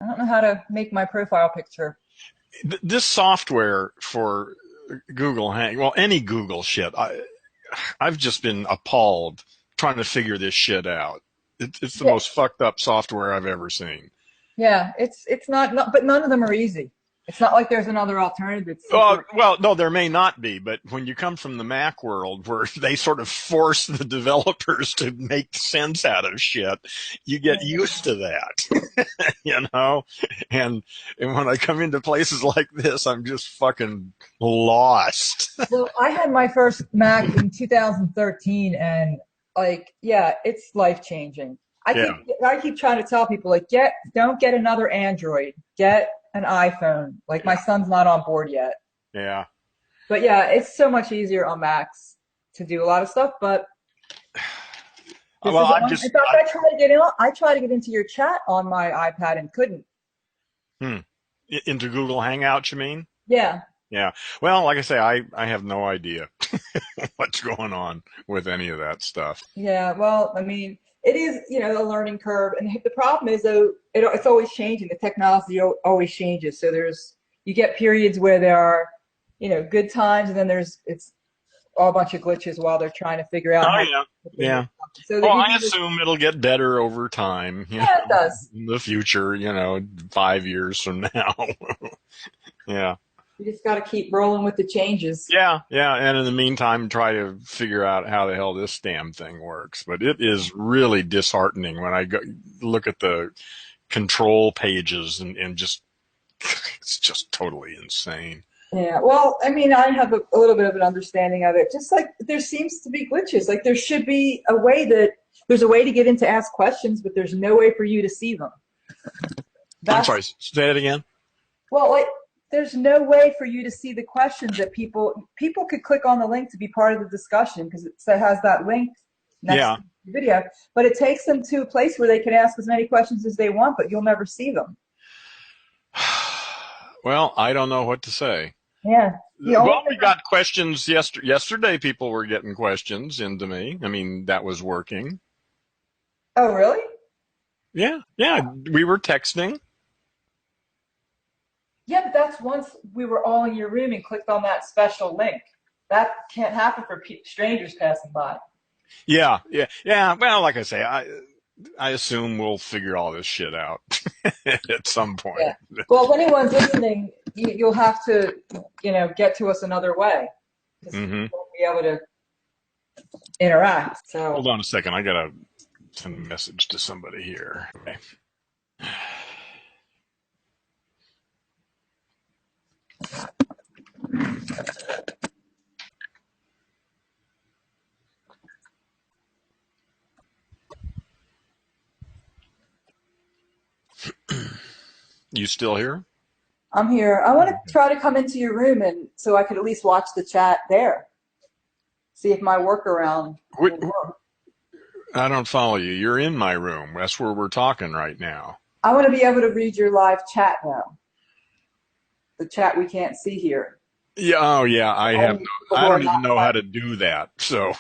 I don't know how to make my profile picture. This software for Google well, any Google shit, I've just been appalled trying to figure this shit out. It's the Yeah, most fucked up software I've ever seen. yeah, it's not, but none of them are easy. It's not like there's another alternative. It's super. Well, no, there may not be, but when you come from the Mac world where they sort of force the developers to make sense out of shit, you get used to that, you know? And, and when I come into places like this, I'm just fucking lost. Well, I had my first Mac in 2013, and like, yeah, it's life changing. I keep Yeah, I keep trying to tell people like, don't get another Android, get an iPhone. Like my yeah, son's not on board yet, yeah. but yeah, it's so much easier on Macs to do a lot of stuff. But this Well, is I'm on. In just, fact, I tried to get into your chat on my iPad and couldn't. hmm. Into Google Hangout, you mean? Yeah, Yeah. Well, like I say, I have no idea what's going on with any of that stuff. yeah. Well, I mean, it is, a learning curve, and the problem is though it's always changing. The technology always changes. So you get periods where there are, good times, and then it's all a bunch of glitches while they're trying to figure out Oh how. yeah, yeah. So they Well, give I you this. assume it'll get better over time, Yeah, it does. in the future, 5 years from now. Yeah. You just got to keep rolling with the changes. Yeah, yeah. And in the meantime, try to figure out how the hell this damn thing works. But it is really disheartening when I look at the control pages and just, it's just totally insane. Yeah, well, I mean, I have a little bit of an understanding of it. Just like there seems to be glitches. Like there should be there's a way to get in to ask questions, but there's no way for you to see them. I'm That's sorry, say that again? Well, like there's no way for you to see the questions that people could click on the link to be part of the discussion because it has that link next Yeah. to the video, but it takes them to a place where they can ask as many questions as they want, but you'll never see them. Well, I don't know what to say. Yeah. The only Well, we thing got questions yesterday. People were getting questions into me. I mean, that was working. Oh, really? Yeah, yeah. We were texting. Yeah, but that's once we were all in your room and clicked on that special link. That can't happen for strangers passing by. Yeah, yeah, yeah. Well, like I say, I assume we'll figure all this shit out at some point. Yeah. Well, if anyone's listening, you'll have to, get to us another way because we Hmm. won't be able to interact. Hold So, on a second. I gotta send a message to somebody here. Okay. You still here? I'm here. I want to try to come into your room and so I could at least watch the chat there. See if my workaround Wait, will work. I don't follow you. You're in my room. That's where we're talking right now. I want to be able to read your live chat now. The chat we can't see here. Yeah. Oh, yeah. Only people who I are don't even not know how live. to do that. So,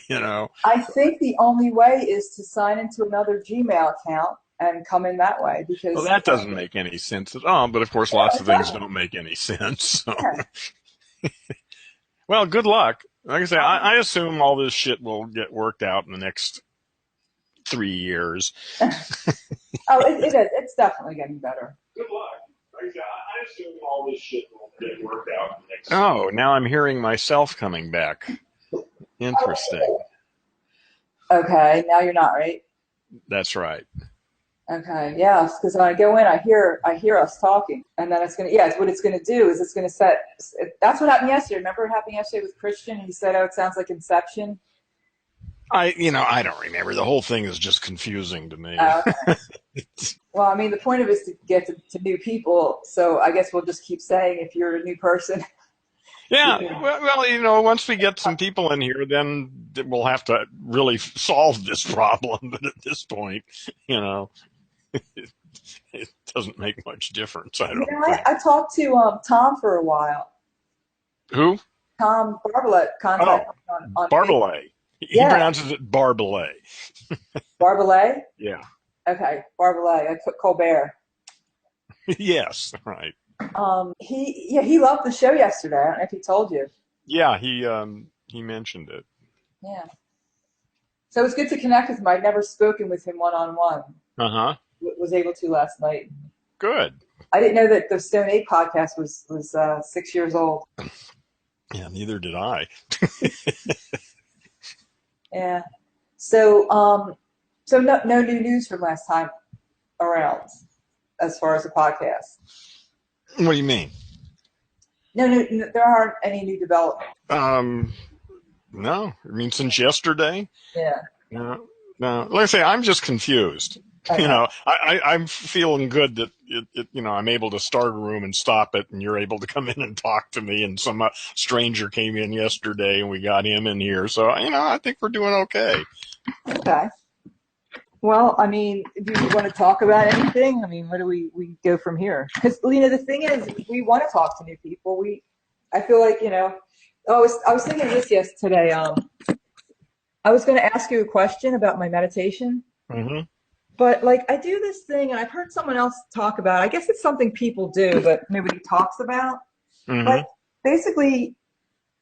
you know. I think the only way is to sign into another Gmail account and come in that way Well, because that doesn't make any sense at all. But of course, lots yeah, of it things doesn't. don't make any sense. So, Yeah. well, good luck. Like I say, I assume all this shit will get worked out in the next 3 years. Oh, it is. It's definitely getting better. Good luck. Like I say, I assume all this shit will get worked out in the next. Oh, now I'm hearing myself coming back. Interesting. Okay, now you're not, right? That's right. Okay, yes, because when I go in, I hear us talking, and then it's what it's gonna do is it's gonna set. That's what happened yesterday. Remember what happened yesterday with Christian? He said, "Oh, it sounds like Inception." I don't remember. The whole thing is just confusing to me. Okay. Well, I mean, the point of it is to get to new people. So I guess we'll just keep saying if you're a new person. Yeah, well, once we get some people in here, then we'll have to really solve this problem. But at this point, it, it doesn't make much difference, I don't think. I talked to Tom for a while. Who? Tom Barbalet Oh, contacted me on Facebook. Barbalet. He Yeah, pronounces it Barbalet. Barbalet. Yeah. Okay, Barbalet. I put Colbert. Yes, right. He loved the show yesterday. I don't know if he told you. Yeah, he mentioned it. Yeah. So it was good to connect with him. I'd never spoken with him one on one. Uh-huh. Was able to last night. Good. I didn't know that the Stone 8 podcast was 6 years old. Yeah, neither did I. Yeah. So so no new news from last time around as far as the podcast. What do you mean? No, there aren't any new developments. No. I mean, since yesterday? Yeah. No. No. Like I say, I'm just confused. Okay. I'm feeling good that I'm able to start a room and stop it, and you're able to come in and talk to me. And some stranger came in yesterday, and we got him in here. So I think we're doing okay. Okay. Well, I mean, do you want to talk about anything? I mean, what do we go from here? Because the thing is, we want to talk to new people. I feel like I was thinking of this yesterday. I was going to ask you a question about my meditation. Mm-hmm. But I do this thing, and I've heard someone else talk about it. I guess it's something people do, but nobody talks about. Mm-hmm. But basically,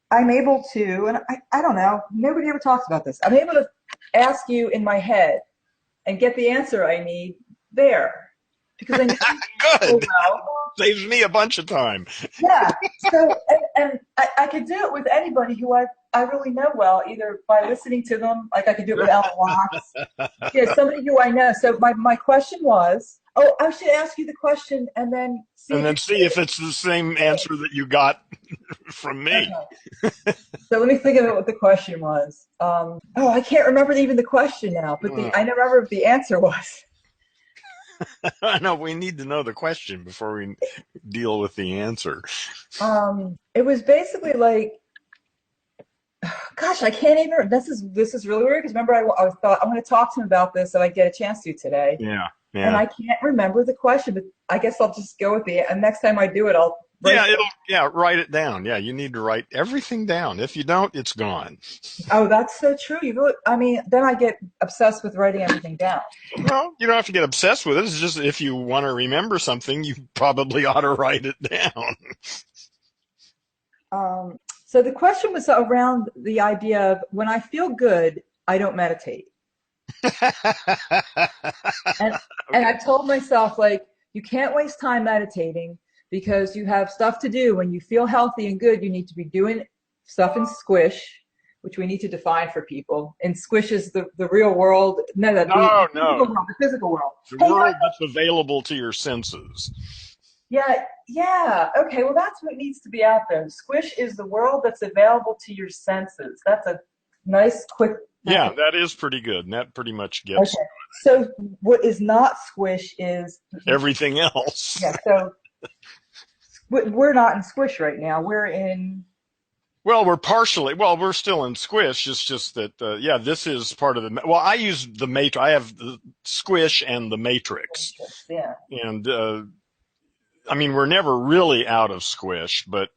I'm able to, and I don't know, nobody ever talks about this. I'm able to ask you in my head and get the answer I need there. Because I know Good. well. Saves me a bunch of time. Yeah. So, and I could do it with anybody who I really know well, either by listening to them, like I could do it with Alan Watts. Yeah, somebody who I know. So my question was, I should ask you the question and then see if it's the same answer that you got from me. Okay. So let me think about what the question was. I can't remember even the question now, but I don't remember what the answer was. No, we need to know the question before we deal with the answer. It was basically gosh, I can't even. This is really weird because remember I thought I'm going to talk to him about this so I get a chance to today. Yeah. And I can't remember the question, but I guess I'll just go with and next time I do it, I'll write it down. Yeah, you need to write everything down. If you don't, it's gone. Oh, that's so true. You really, I mean, then I get obsessed with writing everything down. Well, you don't have to get obsessed with it. It's just if you want to remember something, you probably ought to write it down. So the question was around the idea of when I feel good, I don't meditate. And I told myself, you can't waste time meditating because you have stuff to do. When you feel healthy and good, you need to be doing stuff in squish, which we need to define for people. And squish is the real world. No. The physical world. The world that's available to your senses. Yeah. Okay, well, that's what needs to be out there. Squish is the world that's available to your senses. That's a nice, quick... Yeah, that is pretty good, and that pretty much gets... Okay. So what is not squish is... everything else. Yeah, so we're not in squish right now. We're in... Well, we're still in squish. It's just that, this is part of the... Well, I use the matrix. I have the squish and the matrix. Yeah. And, I mean, we're never really out of squish, but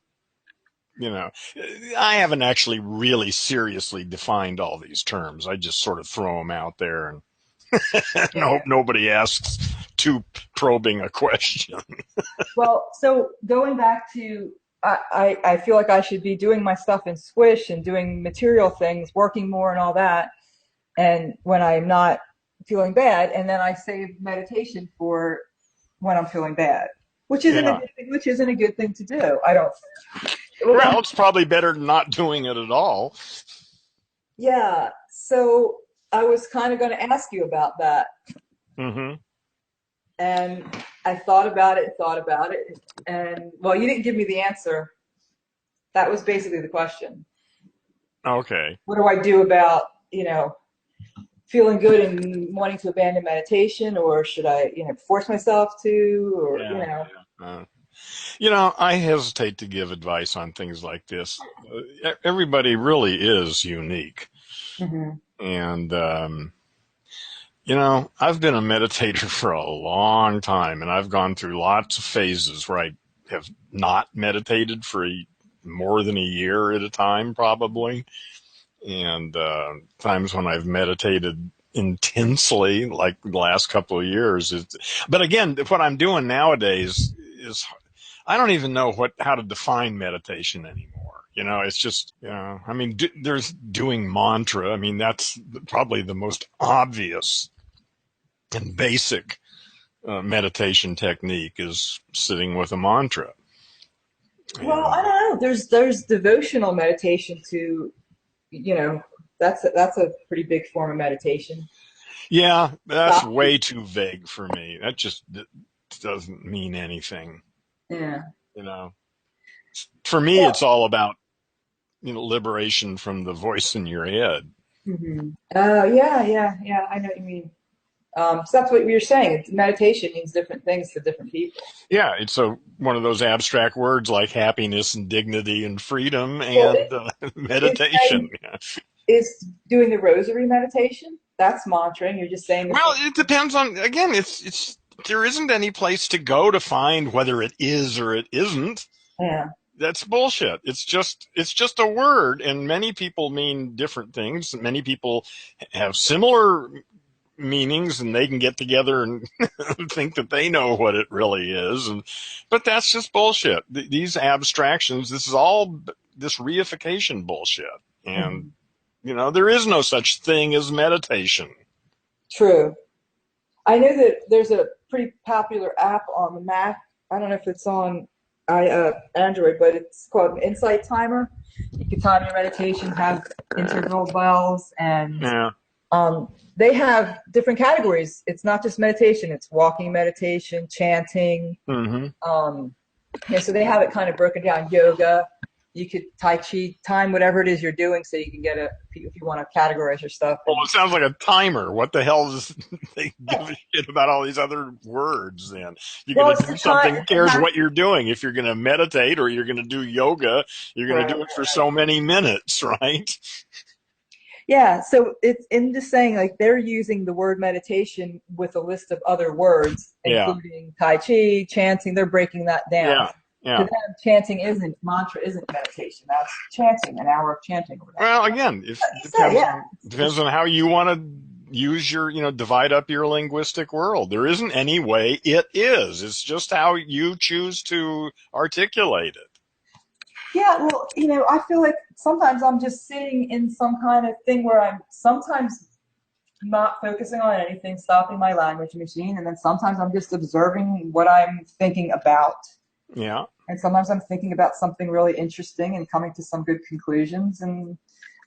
I haven't actually really seriously defined all these terms. I just sort of throw them out there and hope nobody asks too probing a question. Well, so going back to, I feel like I should be doing my stuff in squish and doing material things, working more and all that. And when I'm not feeling bad, and then I save meditation for when I'm feeling bad, which isn't a good thing to do. I don't. Well, it's probably better than not doing it at all. Yeah. So I was kind of going to ask you about that. Mm-hmm. And I thought about it, and well, you didn't give me the answer. That was basically the question. Okay. What do I do about, feeling good and wanting to abandon meditation, or should I, force myself to, or, I hesitate to give advice on things like this. Everybody really is unique. Mm-hmm. And, I've been a meditator for a long time, and I've gone through lots of phases where I have not meditated for more than a year at a time, probably. And times when I've meditated intensely like the last couple of years. But again, what I'm doing nowadays is I don't even know how to define meditation anymore. It's just, I mean, there's doing mantra. I mean, that's probably the most obvious and basic meditation technique is sitting with a mantra. Well, I don't know. There's devotional meditation to, that's a pretty big form of meditation. Yeah, that's way too vague for me. That just doesn't mean anything. Yeah. For me, it's all about, liberation from the voice in your head. Mm-hmm. Yeah. I know what you mean. So that's what you're saying. Meditation means different things to different people. Yeah, it's one of those abstract words like happiness and dignity and freedom and meditation. Is doing the rosary meditation? That's mantraing. You're just saying. Well, it depends on. Again, it's there isn't any place to go to find whether it is or it isn't. Yeah. That's bullshit. It's just a word, and many people mean different things. Many people have similar meanings, and they can get together and think that they know what it really is. But that's just bullshit. These abstractions, this is all this reification bullshit. And, there is no such thing as meditation. True. I know that there's a pretty popular app on the Mac. I don't know if it's on Android, but it's called Insight Timer. You can time your meditation, have interval bells, and they have different categories. It's not just meditation. It's walking meditation, chanting. So they have it kind of broken down. Yoga. You could Tai Chi, time whatever it is you're doing so you can get if you want to categorize your stuff. Well, it sounds like a timer. What the hell does they give a shit about all these other words then? You're going to do something, who cares what you're doing? If you're going to meditate or you're going to do yoga, you're going to do it for so many minutes, right? Yeah, so it's in just saying, like, they're using the word meditation with a list of other words, including Tai Chi, chanting. They're breaking that down. Yeah. To them, chanting mantra isn't meditation. That's chanting, an hour of chanting. Or whatever. Well, again, depends on how you want to use your, divide up your linguistic world. There isn't any way it is. It's just how you choose to articulate it. Yeah, well, I feel like sometimes I'm just sitting in some kind of thing where I'm sometimes not focusing on anything, stopping my language machine, and then sometimes I'm just observing what I'm thinking about. Yeah. And sometimes I'm thinking about something really interesting and coming to some good conclusions. And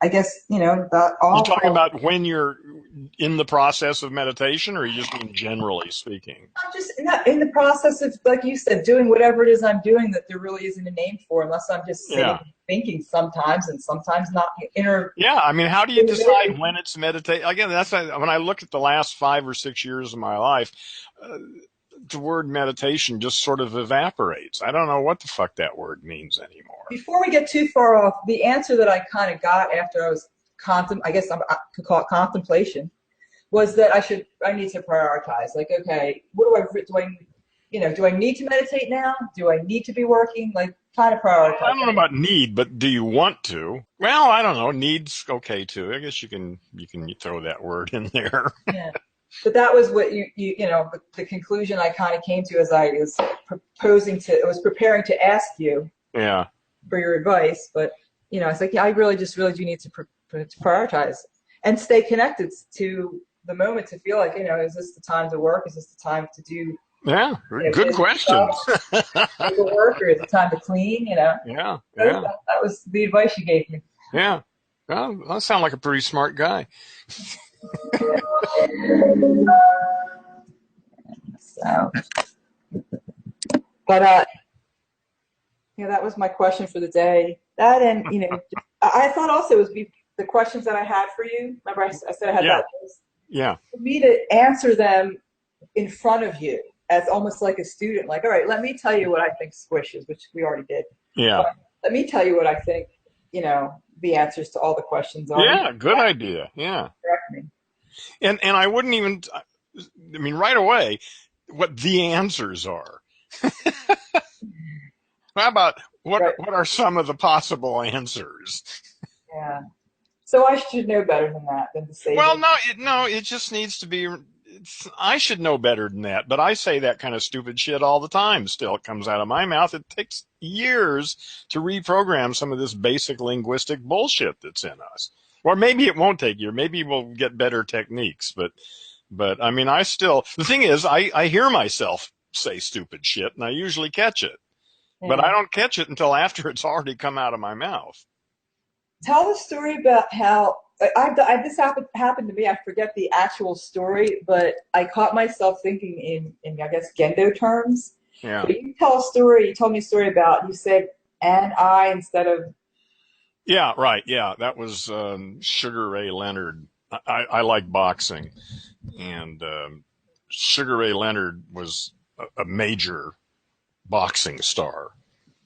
I guess, that all. You're talking about when you're in the process of meditation, or you just mean generally speaking? I'm just in the process of, like you said, doing whatever it is I'm doing that there really isn't a name for, unless I'm just sitting and thinking sometimes and sometimes not. Yeah, I mean, how do you decide when it's meditation? Again, that's when I look at the last 5 or 6 years of my life, the word meditation just sort of evaporates. I don't know what the fuck that word means anymore. Before we get too far off, the answer that I kind of got after I was I guess I could call it contemplation, was that I need to prioritize. Like, okay, do I need to meditate now? Do I need to be working? Like, kind of prioritize. I don't know about need, but do you want to? Well, I don't know. Need's okay too. I guess you can throw that word in there. Yeah. But that was what the conclusion I kind of came to as I was preparing to ask you for your advice. But, it's like, I really do need to prioritize and stay connected to the moment, to feel like, is this the time to work? Is this the time to do? Yeah, good questions. Work, or is it time to clean? Yeah. That was the advice you gave me. Yeah. Well, I sound like a pretty smart guy. So, but that was my question for the day. That, and I thought also it was the questions that I had for you. Remember, I said I had that list? Yeah. For me to answer them in front of you as almost like a student, like, all right, let me tell you what I think squish is, which we already did. Yeah. But let me tell you what I think, the answers to all the questions are. Yeah, good idea. Yeah. Correct me. And I wouldn't even, I mean, right away, what the answers are. How about what are some of the possible answers? Yeah. So I should know better than that, than to say Well, that. no, it just needs to be. I should know better than that, but I say that kind of stupid shit all the time. Still, it comes out of my mouth. It takes years to reprogram some of this basic linguistic bullshit that's in us. Or maybe it won't take years. Maybe we'll get better techniques. But I mean, the thing is, I hear myself say stupid shit, and I usually catch it. But I Yeah. don't catch it until after it's already come out of my mouth. Tell the story about how this happened to me. I forget the actual story, but I caught myself thinking in I guess gendo terms. Yeah. But you tell a story. You told me a story about you said and I instead of Yeah, right. Yeah, that was Sugar Ray Leonard. I like boxing, and Sugar Ray Leonard was a major boxing star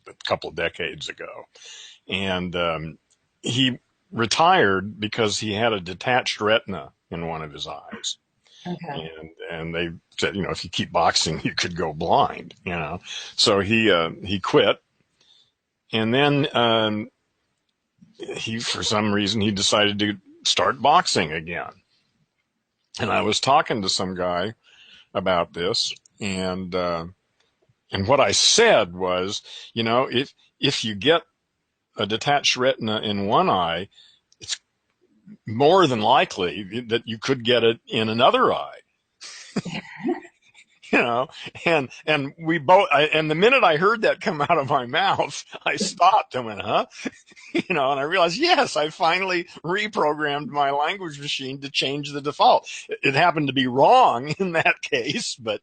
a couple of decades ago, and he retired because he had a detached retina in one of his eyes, okay. and they said, if you keep boxing, you could go blind, So he quit, and then for some reason, he decided to start boxing again. And I was talking to some guy about this, and what I said was, if you get a detached retina in one eye, it's more than likely that you could get it in another eye. you know and we both and the minute I heard that come out of my mouth, I stopped and went, huh? And I realized, yes, I finally reprogrammed my language machine to change the default. It happened to be wrong in that case, but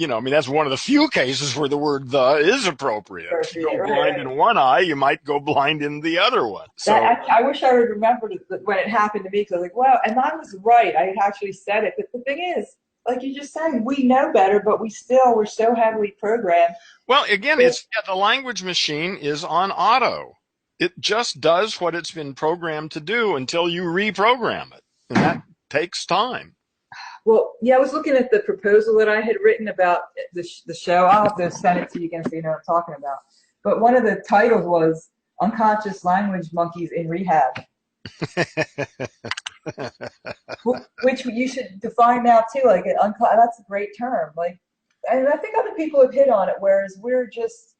I mean, that's one of the few cases where the word "the" is appropriate. If you go Appropriate, right, blind right. in one eye, you might go blind in the other one. That So, I wish I would remembered it when it happened to me because I was like, wow, and I was right. I actually said it, but the thing is, like you just said, we know better, but we're so heavily programmed. well, again, the language machine is on auto. It just does what it's been programmed to do until you reprogram it, and that takes time. Well, yeah, I was looking at the proposal that I had written about the show. I'll have to send it to you again so you know what I'm talking about. But one of the titles was Unconscious Language Monkeys in Rehab, which you should define now too. Like, that's a great term. Like, and I think other people have hit on it, whereas we're just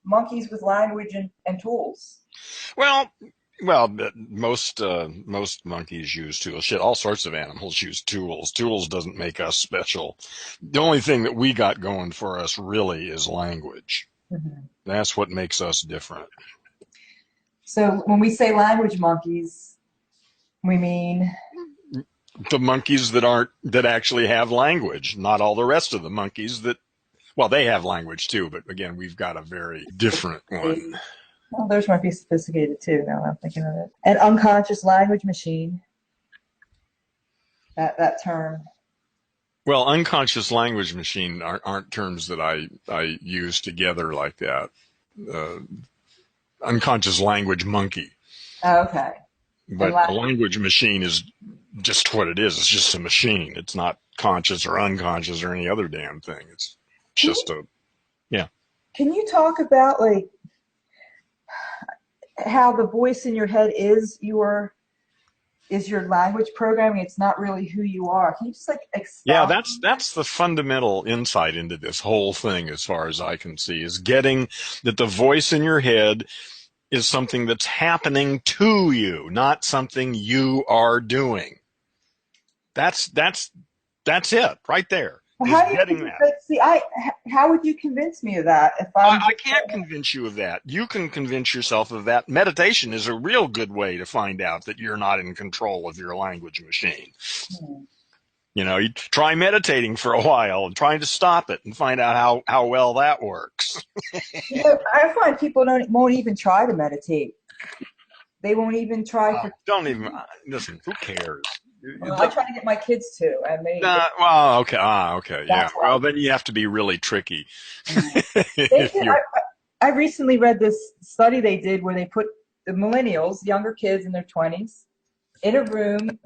monkeys with language and tools. Well, most monkeys use tools. Shit, all sorts of animals use tools. Tools doesn't make us special. The only thing that we got going for us really is language. Mm-hmm. That's what makes us different. So when we say language monkeys, we mean The monkeys that actually have language, not all the rest of the monkeys they have language too, but again, we've got a very different one. well, theirs might be sophisticated too. Now I'm thinking of it. An unconscious language machine. That term. Well, unconscious language machine aren't terms that I use together like that. Uh, Unconscious language monkey. Oh, okay. And But a language machine is just what it is. It's just a machine. It's not conscious or unconscious or any other damn thing. It's just yeah. can you talk about like how the voice in your head is your language programming? It's not really who you are. Can you just like Yeah, expound? that's the fundamental insight into this whole thing, as far as I can see, is getting that the voice in your head is something that's happening to you, not something you are doing. That's it right there. Well, Is how do you getting think that. that? See, how would you convince me of that if I'm I just can't convince you of that. You can convince yourself of that. Meditation is a real good way to find out that you're not in control of your language machine. You try meditating for a while and trying to stop it and find out how well that works. I find people won't even try to meditate. They won't even try for. Don't even listen. Who cares? Well, I try to get my kids to, and Well, okay. Okay. Yeah. that's why. Well, then you have to be really tricky. They if did, you I recently read this study they did where they put the millennials, younger kids in their 20s, in a room,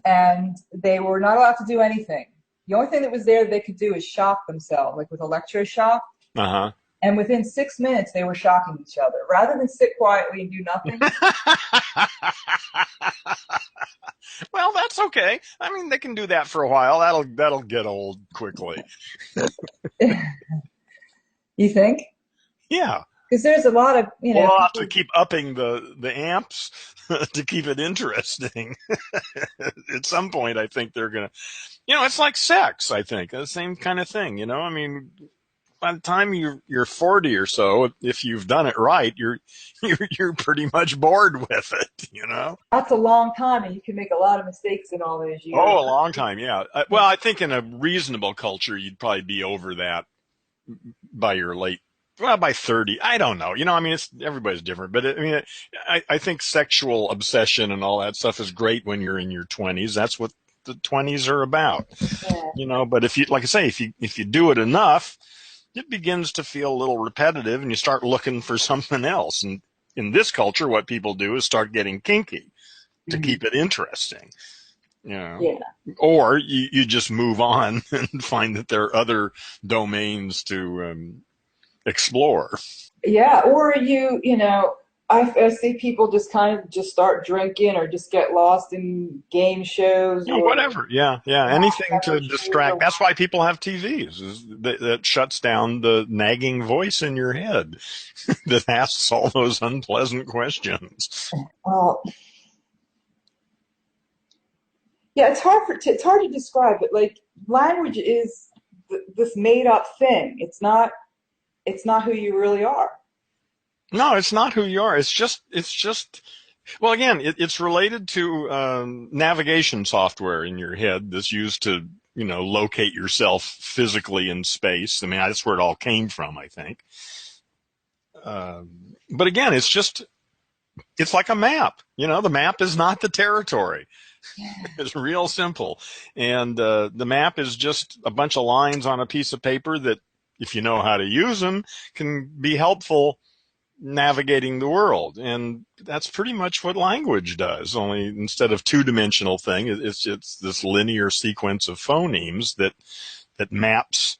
and they were not allowed to do anything. The only thing that was there that they could do is shock themselves, like with electroshock. Uh-huh. And within 6 minutes, they were shocking each other. Rather than sit quietly and do nothing. Well, that's okay. I mean, they can do that for a while. That'll get old quickly. You think? Yeah. Because there's a lot of, Well, I'll have to people. keep upping the amps to keep it interesting. At some point, I think they're gonna, it's like sex. I think the same kind of thing. I mean, by the time you're 40 or so, if you've done it right, you're pretty much bored with it. That's a long time, and you can make a lot of mistakes in all those years. Oh, a long time, yeah. Well, I think in a reasonable culture, you'd probably be over that by your by 30. I don't know. I mean, everybody's different, but I think sexual obsession and all that stuff is great when you're in your 20s. That's what the 20s are about. Yeah. But if you, like I say, if you do it enough, it begins to feel a little repetitive and you start looking for something else. And in this culture, what people do is start getting kinky to keep it interesting. Yeah. Or you just move on and find that there are other domains to explore. Yeah, or I see people just kind of just start drinking or just get lost in game shows or Whatever. Yeah. Anything to distract. That's why people have TVs. That shuts down the nagging voice in your head that asks all those unpleasant questions. Yeah, it's hard to describe it. Like language is this made up thing. It's not who you really are. No, it's not who you are. It's just. Well, again, it's related to navigation software in your head that's used to, locate yourself physically in space. I mean, that's where it all came from, I think. But again, it's like a map. The map is not the territory. It's real simple. And the map is just a bunch of lines on a piece of paper that, if you know how to use them, can be helpful navigating the world. And that's pretty much what language does, only instead of two-dimensional thing, it's this linear sequence of phonemes that maps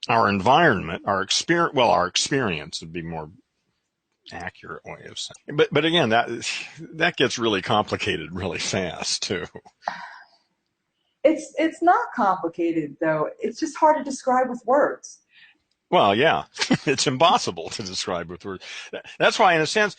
our environment, our experience would be more accurate way of saying. But again, that gets really complicated really fast too. It's not complicated though. It's just hard to describe with words. Well, yeah, it's impossible to describe with words. That's why, in a sense,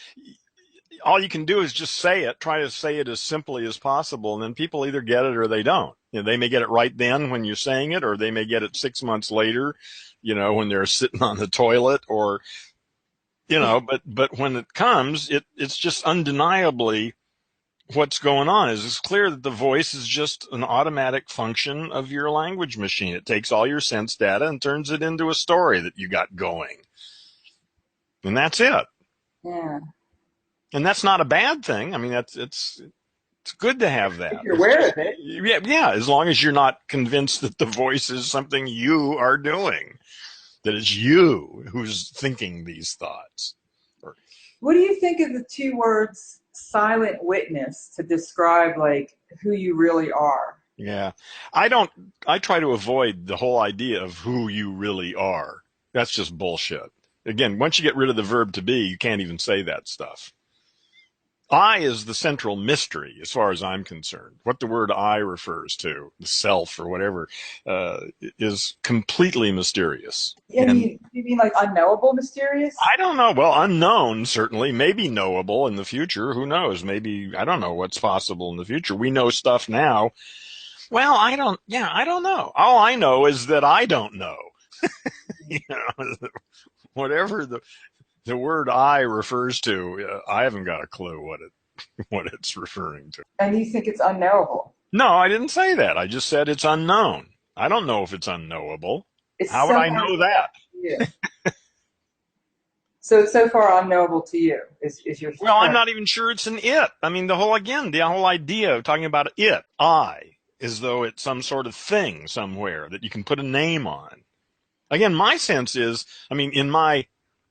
all you can do is just say it, try to say it as simply as possible, and then people either get it or they don't. They may get it right then when you're saying it, or they may get it 6 months later, when they're sitting on the toilet, or, but when it comes, it's just undeniably what's going on. It's clear that the voice is just an automatic function of your language machine. It takes all your sense data and turns it into a story that you got going. And that's it. Yeah. And that's not a bad thing. I mean, it's good to have that. If you're aware of it. Yeah, as long as you're not convinced that the voice is something you are doing, that it's you who's thinking these thoughts. What do you think of the two words silent witness to describe like who you really are? Yeah. I try to avoid the whole idea of who you really are. That's just bullshit. Again, once you get rid of the verb to be, you can't even say that stuff. I is the central mystery as far as I'm concerned. What the word I refers to, the self or whatever, is completely mysterious. And you mean like unknowable, mysterious? I don't know. Well, unknown, certainly. Maybe knowable in the future. Who knows? Maybe, I don't know what's possible in the future. We know stuff now. Well, I don't know. All I know is that I don't know. Whatever the word I refers to, I haven't got a clue what it's referring to. And you think it's unknowable? No, I didn't say that. I just said it's unknown. I don't know if it's unknowable. How would I know that? Yeah. So far unknowable to you is your. Well, I'm not even sure it's an it. I mean, the whole idea of talking about it, I, as though it's some sort of thing somewhere that you can put a name on. Again, my sense is, I mean, in my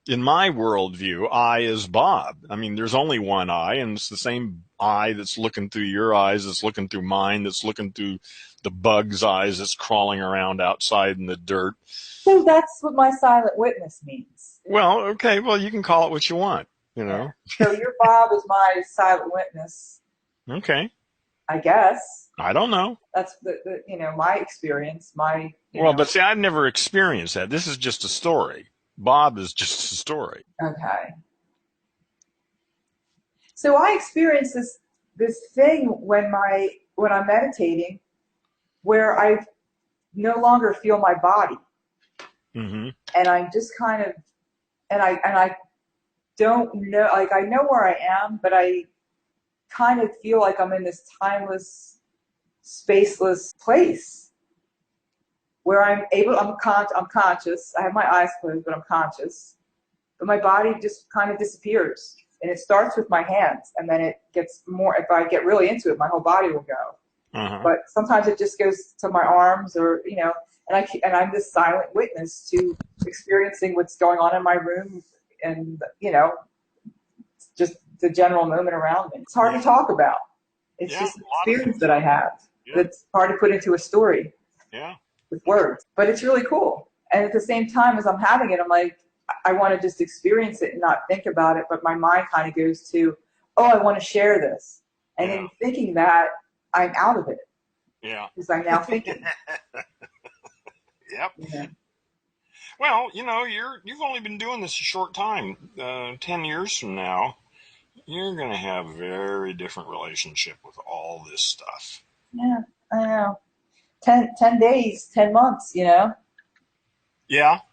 worldview, I is Bob. I mean, there's only one I, and it's the same eye that's looking through your eyes, that's looking through mine, that's looking through the bug's eyes that's crawling around outside in the dirt. So that's what my silent witness means. Well, okay. Well, you can call it what you want, you Yeah. know. So your Bob is my silent witness, Okay. I guess. I don't know. That's the my experience, Well, but see, I've never experienced that. This is just a story. Bob is just a story. Okay. So I experience this thing when I'm meditating where I no longer feel my body. Mm-hmm. And I'm just kind of and I don't know, like, I know where I am, but I kind of feel like I'm in this timeless, spaceless place where I'm conscious. I have my eyes closed, but I'm conscious. But my body just kind of disappears. And it starts with my hands, and then it gets more, if I get really into it, my whole body will go. Uh-huh. But sometimes it just goes to my arms, or, and I'm this silent witness to experiencing what's going on in my room, and, just the general moment around me. It's hard to talk about. It's just an experience that I have that's hard to put into a story with words. But it's really cool. And at the same time as I'm having it, I'm like, I want to just experience it and not think about it, but my mind kind of goes to, oh, I want to share this. And in thinking that, I'm out of it. Yeah. Because I'm now thinking. Yep. Yeah. Well, you've only been doing this a short time. 10 years from now, you're going to have a very different relationship with all this stuff. Yeah, I know. 10 days, 10 months, Yeah.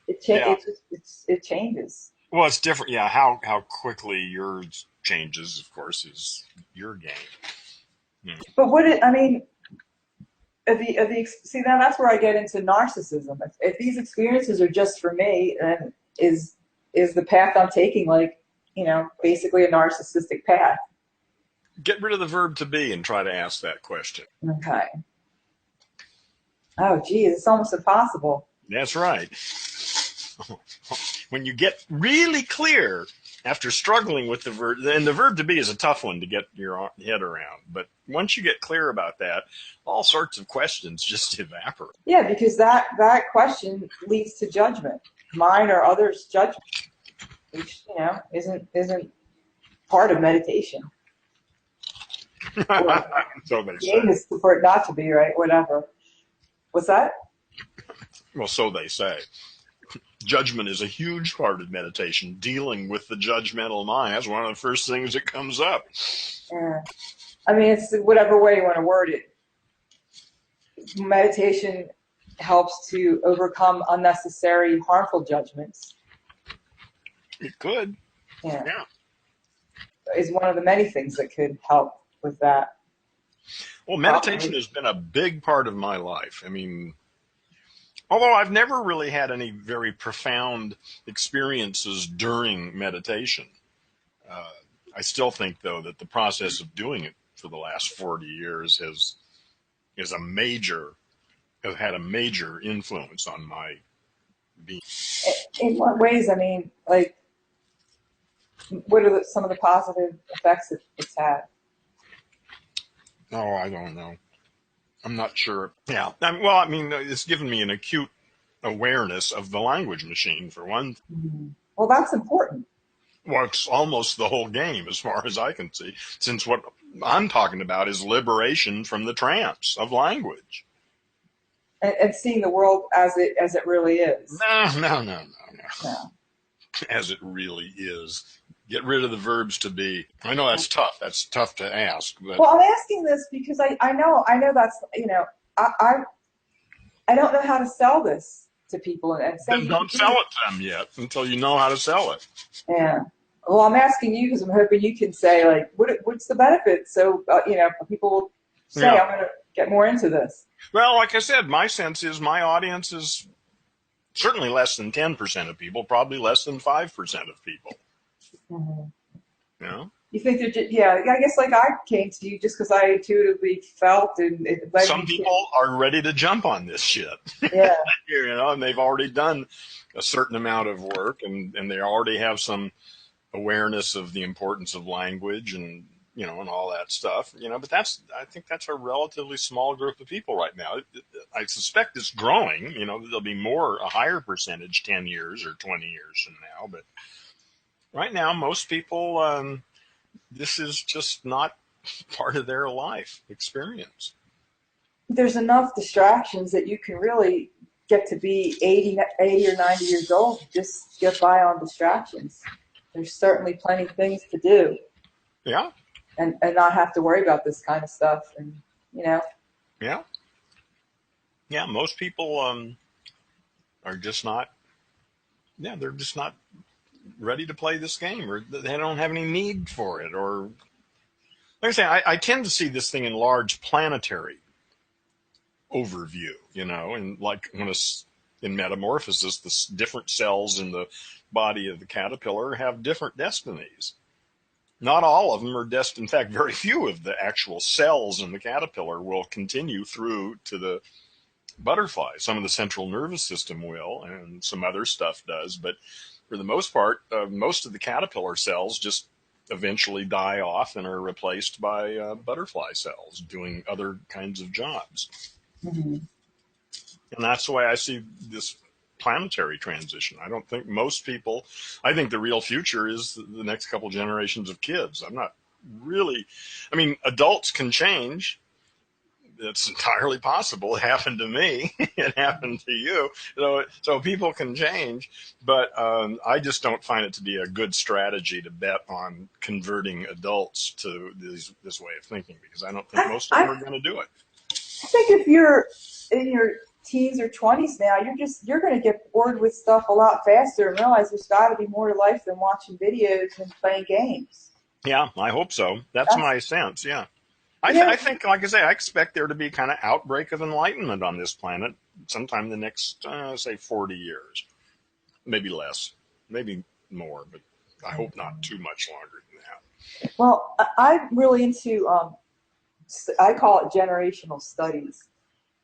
It changes. Well, it's different. Yeah. How quickly yours changes, of course, is your game. But see, now that's where I get into narcissism. If these experiences are just for me, then is the path I'm taking, like, basically a narcissistic path? Get rid of the verb to be and try to ask that question. Okay. Oh, geez, it's almost impossible. That's right. When you get really clear after struggling with the verb, and the verb to be is a tough one to get your head around, but once you get clear about that, all sorts of questions just evaporate. Yeah, because that question leads to judgment, mine or others' judgment, which isn't part of meditation. So they The aim is for it not to be, right? Whatever. What's that? Well, so they say. Judgment is a huge part of meditation, dealing with the judgmental mind. That's one of the first things that comes up. Yeah. I mean, it's whatever way you want to word it. Meditation helps to overcome unnecessary, harmful judgments. It could. Yeah. Is one of the many things that could help with that. Well, meditation has been a big part of my life. I mean, although I've never really had any very profound experiences during meditation, I still think, though, that the process of doing it for the last 40 years has had a major influence on my being. In what ways? I mean, like, what are some of the positive effects it's had? Oh, I don't know. I'm not sure. Yeah. Well, I mean, it's given me an acute awareness of the language machine, for one. Mm-hmm. Well, that's important. Well, it's almost the whole game, as far as I can see, since what I'm talking about is liberation from the trance of language. And seeing the world as it really is. No. As it really is. Get rid of the verbs to be. I know that's tough. That's tough to ask. But. Well, I'm asking this because I know that's, I don't know how to sell this to people. And then don't sell it to them yet until you know how to sell it. Yeah. Well, I'm asking you because I'm hoping you can say, like, what's the benefit? So, people will say, I'm going to get more into this. Well, like I said, my sense is my audience is certainly less than 10% of people, probably less than 5% of people. Mm-hmm. You think they're just, I guess, like, I came to you just because I intuitively felt, and it led some people are ready to jump on this shit. Yeah. And they've already done a certain amount of work, and they already have some awareness of the importance of language, and and all that stuff, but I think that's a relatively small group of people right now. I suspect it's growing, there'll be a higher percentage 10 years or 20 years from now. But right now, most people, this is just not part of their life experience. There's enough distractions that you can really get to be 80 or 90 years old and just get by on distractions. There's certainly plenty of things to do. Yeah. And not have to worry about this kind of stuff. And, Yeah. Yeah, most people are just not, they're just not ready to play this game, or they don't have any need for it. Or, like I say, I tend to see this thing in large planetary overview, and like in metamorphosis, the different cells in the body of the caterpillar have different destinies. Not all of them are destined. In fact, very few of the actual cells in the caterpillar will continue through to the butterfly. Some of the central nervous system will, and some other stuff does. But for the most part, most of the caterpillar cells just eventually die off and are replaced by butterfly cells doing other kinds of jobs. Mm-hmm. And that's the way I see this planetary transition. I don't think most people, I think the real future is the next couple generations of kids. I'm not really, adults can change. It's entirely possible. It happened to me. It happened to you. So people can change, but I just don't find it to be a good strategy to bet on converting adults to this way of thinking, because I don't think most of them are going to do it. I think if you're in your teens or 20s now, you're going to get bored with stuff a lot faster and realize there's got to be more to life than watching videos and playing games. Yeah, I hope so. That's my sense. Yeah. I think, like I say, I expect there to be kind of outbreak of enlightenment on this planet sometime in the next, say, 40 years. Maybe less, maybe more, but I hope not too much longer than that. Well, I'm really into, I call it generational studies.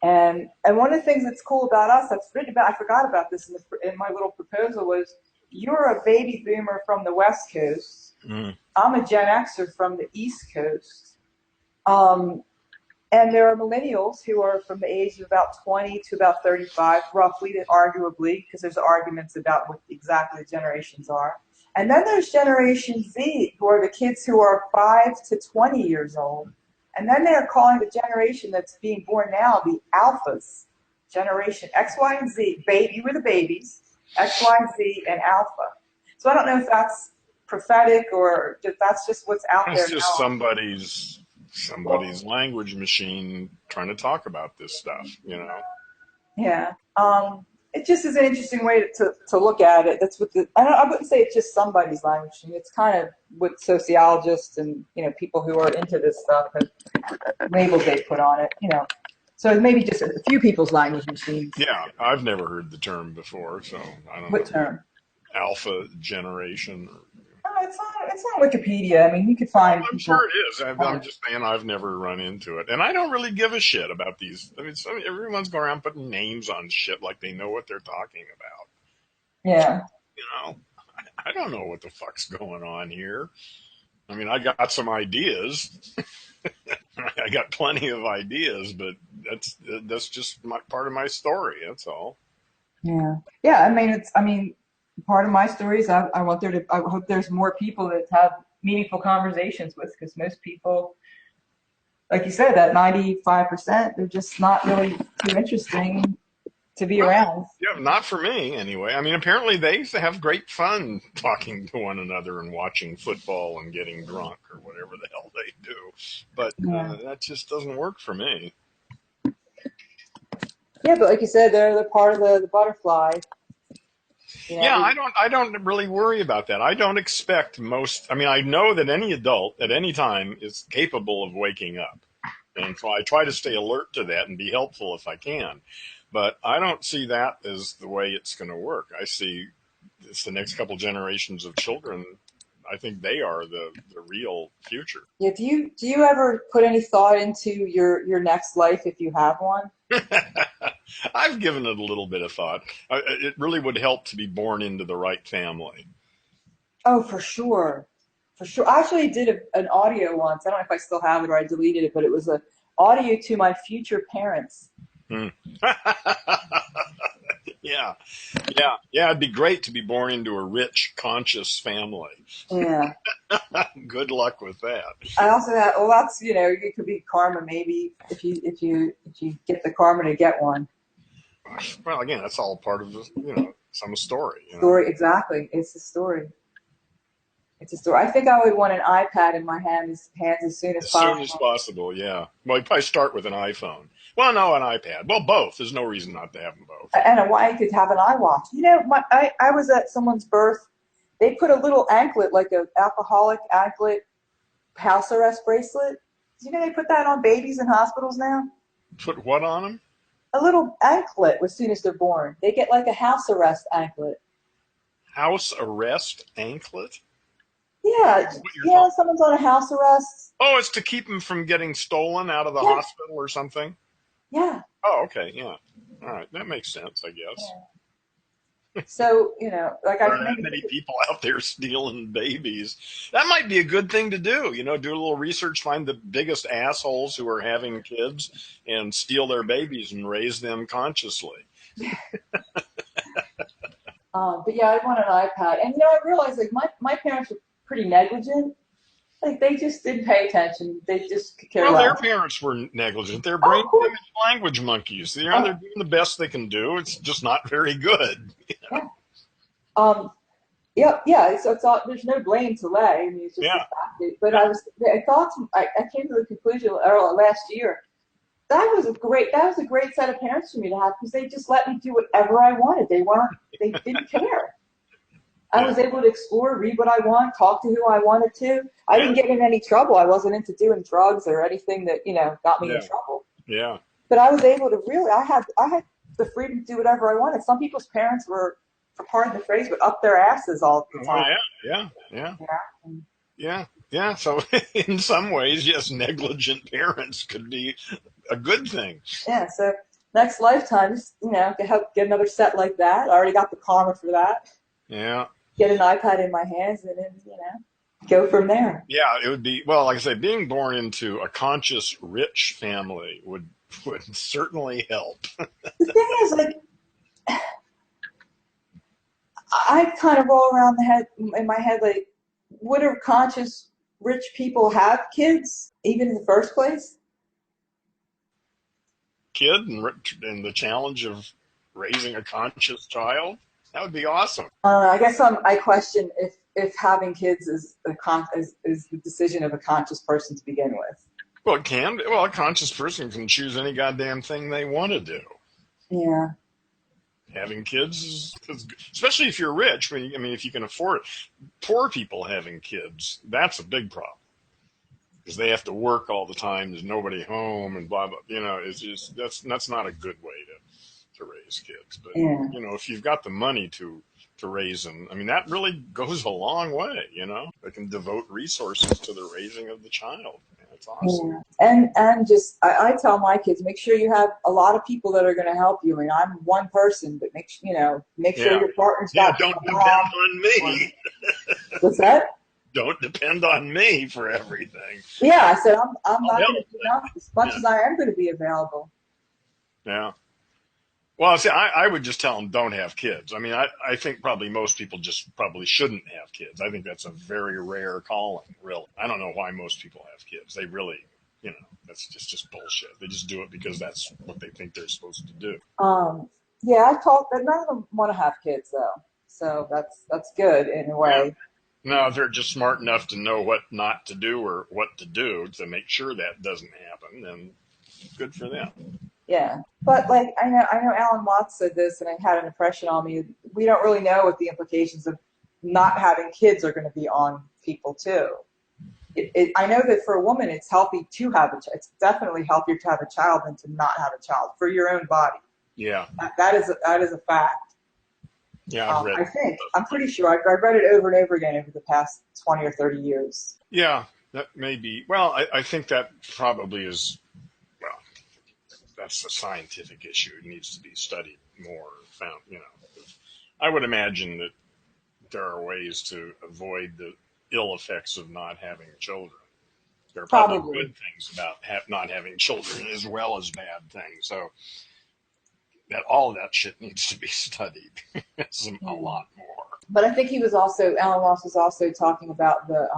And one of the things that's cool about us, I've written about, I forgot about this in my little proposal, was you're a baby boomer from the West Coast. Mm. I'm a Gen Xer from the East Coast. And there are millennials who are from the age of about 20 to about 35, roughly, arguably, because there's arguments about what exactly the generations are. And then there's Generation Z, who are the kids who are 5 to 20 years old. And then they're calling the generation that's being born now the alphas. Generation X, Y, and Z. You were the babies. X, Y, Z, and alpha. So I don't know if that's prophetic or if that's just what's out there now. It's just somebody's language machine trying to talk about this stuff, Yeah. It just is an interesting way to look at it. That's what I wouldn't say it's just somebody's language machine. It's kind of what sociologists and people who are into this stuff have labels they put on it. So maybe just a few people's language machines. Yeah, I've never heard the term before, so I don't know. What term? Alpha generation. It's on Wikipedia. You could find. I'm sure it is. I'm just saying I've never run into it, and I don't really give a shit about these. Everyone's going around putting names on shit like they know what they're talking about. Yeah. I don't know what the fuck's going on here. I got some ideas. I got plenty of ideas, but that's just part of my story. That's all. Yeah. Yeah. Part of my story is I hope there's more people that have meaningful conversations with, because most people, like you said, that 95%, they're just not really too interesting to be around. Yeah, not for me anyway. Apparently they have great fun talking to one another and watching football and getting drunk or whatever the hell they do. But that just doesn't work for me. Yeah, but like you said, they're part of the butterfly. Yeah, I don't really worry about that. I don't expect I know that any adult at any time is capable of waking up. And so I try to stay alert to that and be helpful if I can. But I don't see that as the way it's going to work. I see it's the next couple generations of children. I think they are the real future. Yeah. Do you ever put any thought into your next life if you have one? I've given it a little bit of thought. It really would help to be born into the right family. Oh, for sure. For sure. I actually did an audio once. I don't know if I still have it or I deleted it, but it was a audio to my future parents. Hmm. Yeah, yeah. It'd be great to be born into a rich, conscious family. Yeah. Good luck with that. I also had, well, that's, it could be karma maybe if you get the karma to get one. Well, again, that's all part of the, some story. Story, exactly. It's a story. It's a story. I think I would want an iPad in my hands as soon as As soon as possible. possible, yeah. Well, you probably start with an iPhone. Well, no, an iPad. Well, both. There's no reason not to have them both. And I could have an iWatch. I was at someone's birth. They put a little anklet, like an alcoholic anklet, house arrest bracelet. Do you know they put that on babies in hospitals now? Put what on them? A little anklet as soon as they're born. They get like a house arrest anklet. House arrest anklet? Yeah, someone's on a house arrest. Oh, it's to keep them from getting stolen out of the Yeah, hospital or something? yeah. Oh, okay, yeah. All right, that makes sense, I guess. Yeah. So, like There I are that many people out there stealing babies. That might be a good thing to do. Do a little research, find the biggest assholes who are having kids and steal their babies and raise them consciously. but yeah, I want an iPad. And, I realized, like, my parents were pretty negligent. Like, they just didn't pay attention. They just could care Well, their less. parents were negligent. They're Oh, brain of course. damaged language monkeys. They're Oh, doing the best they can do. It's just not very good. yeah. Um, yeah. So it's all, there's no blame to lay. I mean, it's just the Yeah, fact. But yeah, I came to the conclusion last year that was a great set of parents for me to have because they just let me do whatever I wanted. They didn't care. I yeah, was able to explore, read what I want, talk to who I wanted to. I yeah, didn't get in any trouble. I wasn't into doing drugs or anything that, got me in yeah, trouble. yeah. But I was able to really, I had the freedom to do whatever I wanted. Some people's parents were, for pardon the phrase, but up their asses all the Well, time. yeah, yeah, Yeah. yeah, yeah. So in some ways, yes, negligent parents could be a good thing. Yeah. So next lifetime, just, to help get another set like that. I already got the karma for that. Yeah. Get an iPad in my hands and then, go from there. Yeah, it would be, well, like I say, being born into a conscious, rich family would certainly help. The thing is, like, I kind of roll around in my head, like, would a conscious, rich people have kids, even in the first place? Kid and the challenge of raising a conscious child, that would be awesome. I guess I question if having kids is the decision of a conscious person to begin with. Well, it can. Well, a conscious person can choose any goddamn thing they want to do. Yeah. Having kids especially if you're rich. If you can afford it. Poor people having kids, that's a big problem because they have to work all the time. There's nobody home and blah blah. It's just that's not a good way to raise kids. But Yeah. if you've got the money to raise them, that really goes a long way. They can devote resources to the raising of the child. That's awesome. Yeah. And just I tell my kids, make sure you have a lot of people that are going to help you. I mean, I'm one person, but make sure Yeah. your partner's Yeah, got don't a depend mom. on me. What's that? Don't depend on me for everything. Yeah, I said I'm I'll not help. going to do enough as much as I am going to be available. Yeah. Well, see, I would just tell them don't have kids. I think probably most people just probably shouldn't have kids. I think that's a very rare calling, really. I don't know why most people have kids. They really, that's just bullshit. They just do it because that's what they think they're supposed to do. Yeah, I talked. None of them want to have kids though, so that's good in a way. Yeah. No, if they're just smart enough to know what not to do or what to do to make sure that doesn't happen, then good for them. Yeah, but like I know Alan Watts said this, and it had an impression on me. We don't really know what the implications of not having kids are going to be on people too. I know that for a woman, it's healthy to have a child. It's definitely healthier to have a child than to not have a child for your own body. Yeah. That is a fact. Yeah, I've read. I think I'm pretty sure I've read it over and over again over the past 20 or 30 years. Yeah, that may be. Well, I think that probably is. Well, that's a scientific issue. It needs to be studied more. Found. I would imagine that there are ways to avoid the ill effects of not having children. There are probably Probably. good things about not having children as well as bad things. So that all of that shit needs to be studied. A Hmm. lot more. But I think he was also, Alan Watts was also talking about the,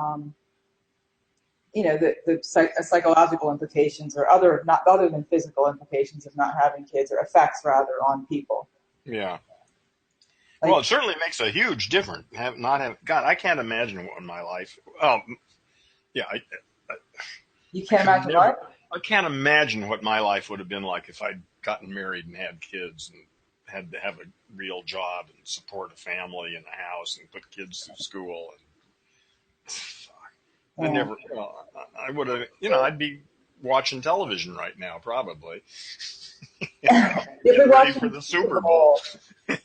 psychological implications or other than physical implications of not having kids, or effects rather, on people. Yeah. Well, it Like, certainly makes a huge difference. God, I can't imagine what my life. Oh, yeah, you I can't could imagine never. what? I can't imagine what my life would have been like if I'd gotten married and had kids and had to have a real job and support a family and a house and put kids through school. And I Yeah. never. Well, I would have. I'd be watching television right now, probably. You'll be Getting ready for watching the the Super Super Bowl. Bowl.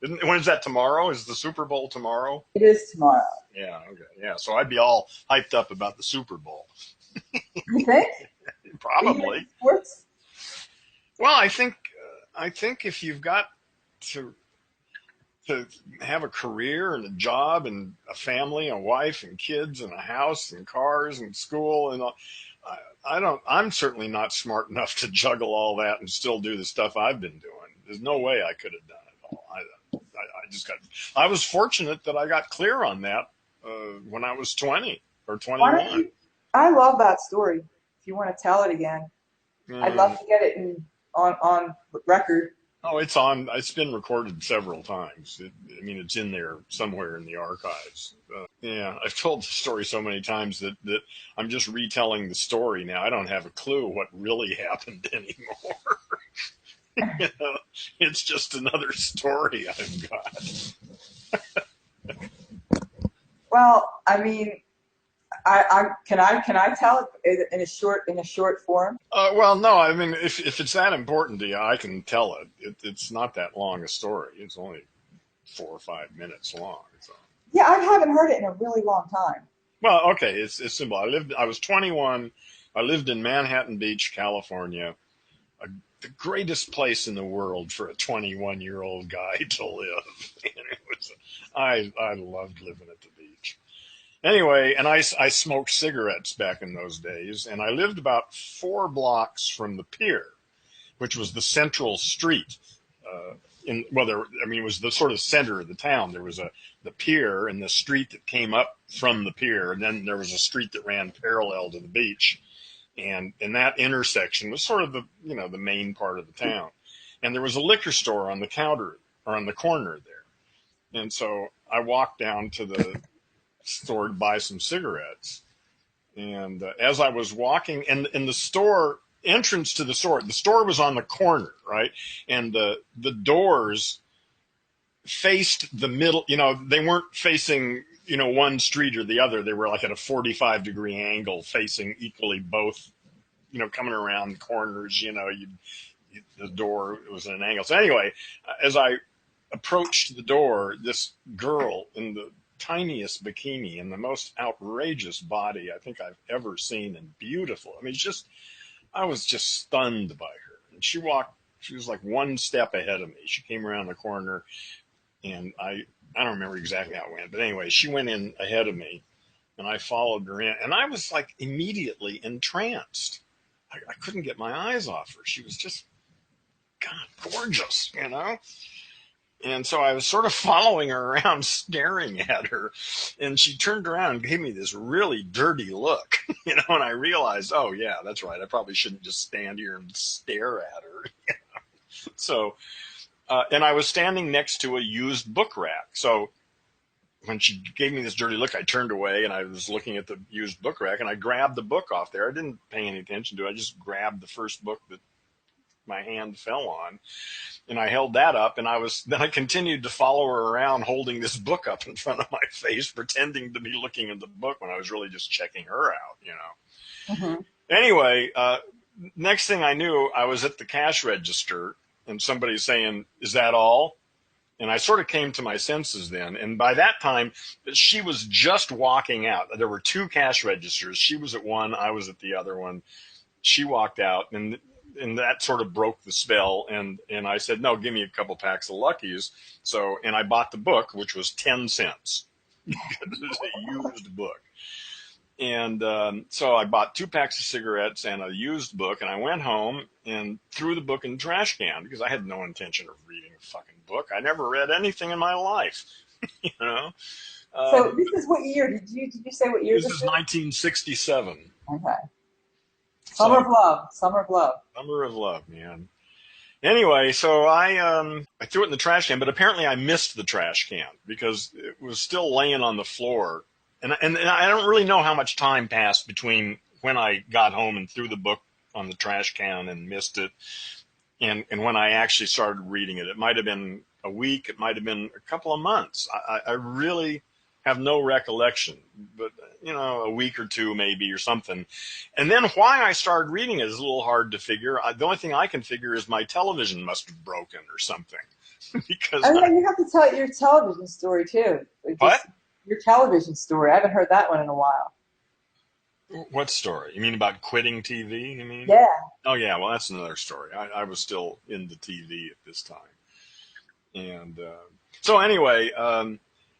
When is that tomorrow? Is the Super Bowl tomorrow? It is tomorrow. Yeah. Okay. Yeah. So I'd be all hyped up about the Super Bowl. You think? Are you into Probably. sports? Well, I think if you've got to to have a career and a job and a family, a wife and kids and a house and cars and school and all, I don't. I'm certainly not smart enough to juggle all that and still do the stuff I've been doing. There's no way I could have done it all. I just got. I was fortunate that I got clear on that when I was 20 or Why don't 21. you? I love that story. If you want to tell it again, I'd love Mm. to get it on record. Oh, it's on. It's been recorded several times. I mean, it's in there somewhere in the archives. Yeah, I've told the story so many times that I'm just retelling the story now. I don't have a clue what really happened anymore. You know, it's just another story I've got. Well, I mean, can I tell it in a short form? Well, no, I mean, if it's that important to you, I can tell it. It's not that long a story. It's only 4 or 5 minutes long. So. Yeah, I haven't heard it in a really long time. Well, okay, it's simple. I was 21. I lived in Manhattan Beach, California, a, the greatest place in the world for a 21-year-old guy to live. And I loved living at the beach. Anyway, and I smoked cigarettes back in those days, and I lived about 4 blocks from the pier, which was the central street. It was the sort of center of the town. There was the pier and the street that came up from the pier, and then there was a street that ran parallel to the beach, and that intersection was sort of the main part of the town. And there was a liquor store on the counter or on the corner there, and so I walked down to the store to buy some cigarettes. And as I was walking, and in the store entrance to the store was on the corner, right? And the doors faced the middle. They weren't facing one street or the other. They were like at a 45-degree angle, facing equally both. Coming around the corners. The door was at an angle. So anyway, as I approached the door, this girl in the tiniest bikini and the most outrageous body I think I've ever seen, and beautiful. I mean, I was just stunned by her. And she was like one step ahead of me. She came around the corner, and I don't remember exactly how it went, but anyway, she went in ahead of me, and I followed her in, and I was like immediately entranced. I couldn't get my eyes off her. She was just, God, gorgeous. And so I was sort of following her around, staring at her, and she turned around and gave me this really dirty look, and I realized, oh yeah, that's right. I probably shouldn't just stand here and stare at her. So, and I was standing next to a used book rack. So when she gave me this dirty look, I turned away and I was looking at the used book rack, and I grabbed the book off there. I didn't pay any attention to it. I just grabbed the first book that my hand fell on, and I held that up, and then I continued to follow her around holding this book up in front of my face, pretending to be looking at the book when I was really just checking her out. Hmm. Anyway, next thing I knew, I was at the cash register, and somebody's saying, "Is that all?" And I sort of came to my senses then. And by that time, she was just walking out. There were 2 cash registers. She was at one, I was at the other one. She walked out, and that sort of broke the spell. And I said, no, give me a couple packs of Luckies. And I bought the book, which was 10 cents. because it was a used book. And so I bought 2 packs of cigarettes and a used book, and I went home and threw the book in the trash can because I had no intention of reading a fucking book. I never read anything in my life, you know. So this is what year? Did you say what year This this is is? 1967. Okay. Summer So of Love. Summer of Love. Summer of Love, man. Anyway, so I threw it in the trash can, but apparently I missed the trash can because it was still laying on the floor, and I don't really know how much time passed between when I got home and threw the book on the trash can and missed it, and when I actually started reading it. It might have been a week, it might have been a couple of months. I really have no recollection, but a week or two maybe or something. And then why I started reading it is a little hard to figure. The only thing I can figure is my television must have broken or something. Because Oh yeah, you have to tell your television story too. what? Your television story. I haven't heard that one in a while. What story? You mean about quitting TV? You mean? Yeah. Oh yeah, well that's another story. I was still into TV at this time, and so anyway,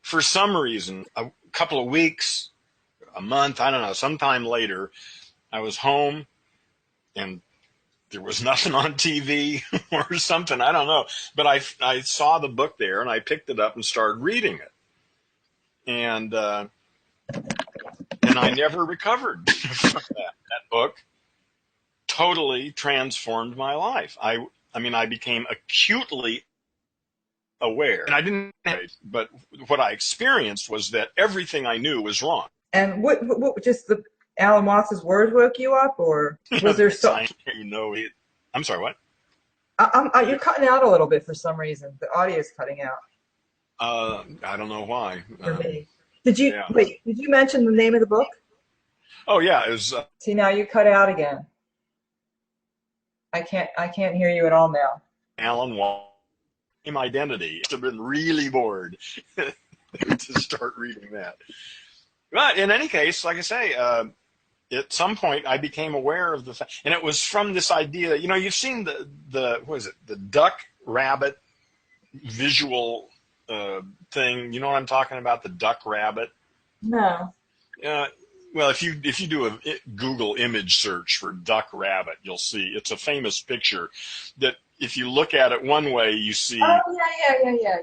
for some reason, a couple of weeks, a month, I don't know, sometime later, I was home and there was nothing on TV or something. I don't know. But I saw the book there and I picked it up and started reading it. And I never recovered from that. That book totally transformed my life. I mean, I became acutely aware. And I didn't, but what I experienced was that everything I knew was wrong. And what just the Alan Watts's words woke you up, or was there so? I'm sorry, what? You're cutting out a little bit for some reason. The audio's cutting out. I don't know why. For me. Did you Yeah. wait? Did you mention the name of the book? Oh yeah, it was. See, now you cut out again. I can't hear you at all now. Alan Watts. Same identity. I've been really bored to start reading that. But in any case, like I say, at some point I became aware of the fact, and it was from this idea. You've seen the what is it? The duck rabbit visual thing. You know what I'm talking about? The duck rabbit. No. Well, if you do a Google image search for duck rabbit, you'll see it's a famous picture that if you look at it one way, you see. Oh yeah.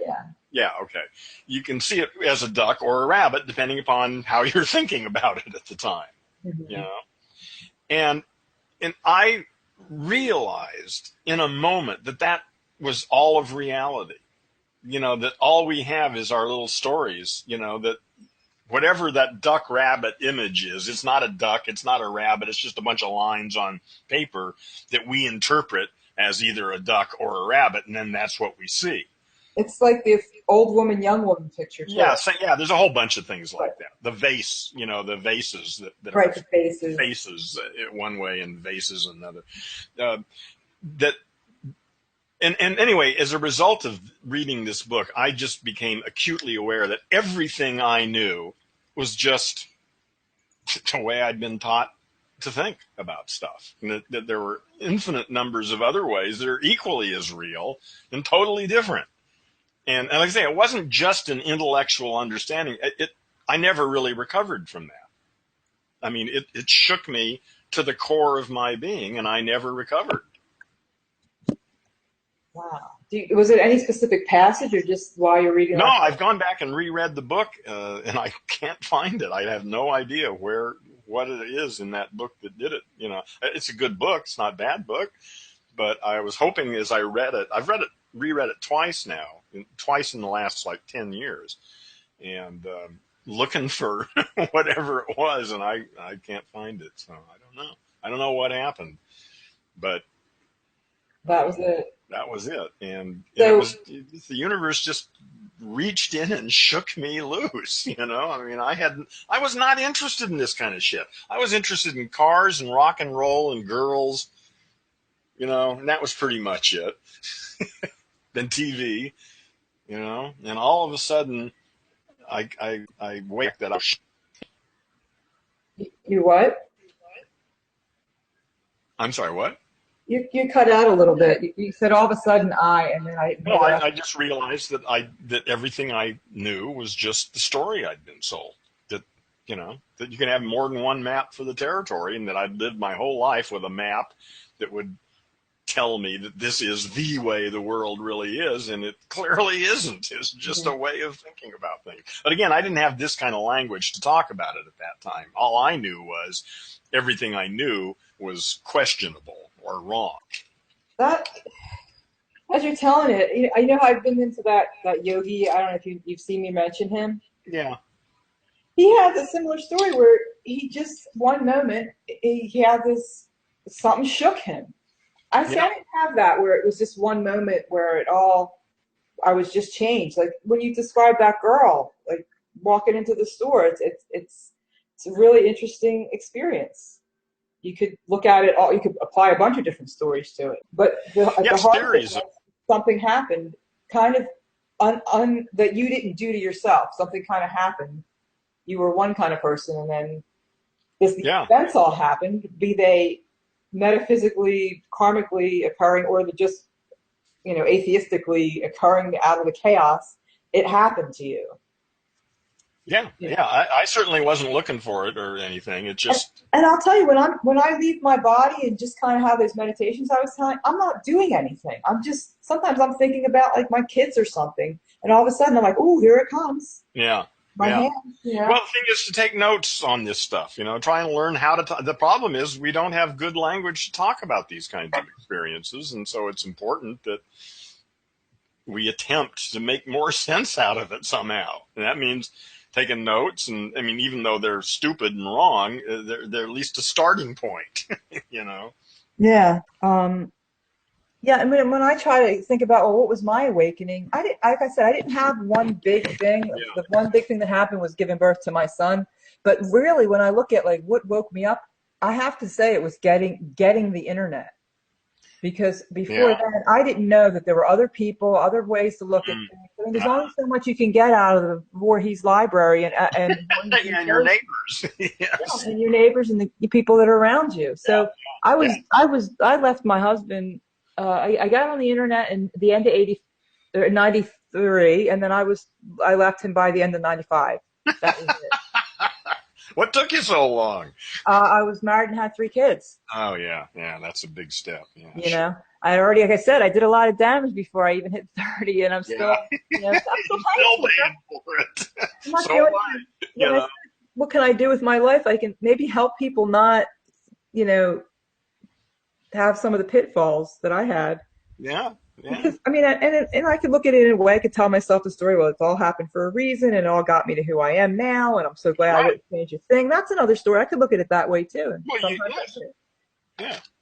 Yeah, okay. You can see it as a duck or a rabbit, depending upon how you're thinking about it at the time. Mm-hmm. And I realized in a moment that was all of reality. That all we have is our little stories. That whatever that duck rabbit image is, it's not a duck, it's not a rabbit, it's just a bunch of lines on paper that we interpret as either a duck or a rabbit, and then that's what we see. It's like the old woman, young woman picture too. Yeah, there's a whole bunch of things like that. The vase, the vases that right, are the faces. Faces one way and vases another. And anyway, as a result of reading this book, I just became acutely aware that everything I knew was just the way I'd been taught to think about stuff. And that there were infinite numbers of other ways that are equally as real and totally different. And like I say, it wasn't just an intellectual understanding. I never really recovered from that. I mean, it shook me to the core of my being, and I never recovered. Wow. Was it any specific passage or just while you're reading? No, I've gone back and reread the book, and I can't find it. I have no idea what it is in that book that did it. It's a good book. It's not a bad book. But I was hoping as I read it, I've reread it twice now, twice in the last 10 years, and looking for whatever it was, and I can't find it. So I don't know. I don't know what happened, but that was it. That was it. And the universe just reached in and shook me loose. I mean, I was not interested in this kind of shit. I was interested in cars and rock and roll and girls, and that was pretty much it. Then TV, and all of a sudden I wake that up. You what? I'm sorry, what? You cut out a little bit. You said all of a sudden I, and then I didn't No, hear that. I just realized that everything I knew was just the story I'd been sold. That that you can have more than one map for the territory, and that I'd lived my whole life with a map that would tell me that this is the way the world really is, and it clearly isn't. It's just a way of thinking about things. But again, I didn't have this kind of language to talk about it at that time. All I knew was everything I knew was questionable or wrong. That, as you're telling it, I know I've been into that yogi. I don't know if you've seen me mention him. Yeah. He has a similar story where he just one moment he had this something shook him. I see. I didn't have that where it was just one moment where I was just changed. Like when you describe that girl, like walking into the store, it's a really interesting experience. You could look at it all. You could apply a bunch of different stories to it. But the hard thing was something happened, kind of that you didn't do to yourself. Something kind of happened. You were one kind of person, and then events all happened. Be they metaphysically, karmically occurring, or just atheistically occurring out of the chaos. It happened to you. Yeah. I certainly wasn't looking for it or anything. It just. And I'll tell you, when I leave my body and just kind of have those meditations I was telling, I'm not doing anything. Sometimes I'm thinking about like my kids or something, and all of a sudden I'm like, ooh, here it comes. Yeah. My hand. Well, the thing is to take notes on this stuff. Try and learn how to talk. The problem is we don't have good language to talk about these kinds of experiences, and so it's important that we attempt to make more sense out of it somehow. And that means taking notes, and I mean, even though they're stupid and wrong, they're at least a starting point. Yeah. Yeah, I mean, when I try to think about, what was my awakening? Like I said, I didn't have one big thing. Yeah. The one big thing that happened was giving birth to my son. But really, when I look at like what woke me up, I have to say it was getting the internet. Because before then, I didn't know that there were other people, other ways to look at things. I mean, there's only so much you can get out of the Voorhees library and and your neighbors. Yes. And your neighbors and the people that are around you. So I left my husband. I got on the internet in the end of 93, and then I left him by the end of 95. That was it. What took you so long? I was married and had 3 kids. Oh yeah, that's a big step. Yeah, I already, like I said, I did a lot of damage before I even hit 30, and I'm still, I'm still paying for it. What can I do with my life? I can maybe help people not, have some of the pitfalls that I had. Yeah. Because, I mean, and I could look at it in a way. I could tell myself the story. Well, it's all happened for a reason, and it all got me to who I am now, and I'm so glad I didn't change a thing. That's another story. I could look at it that way too.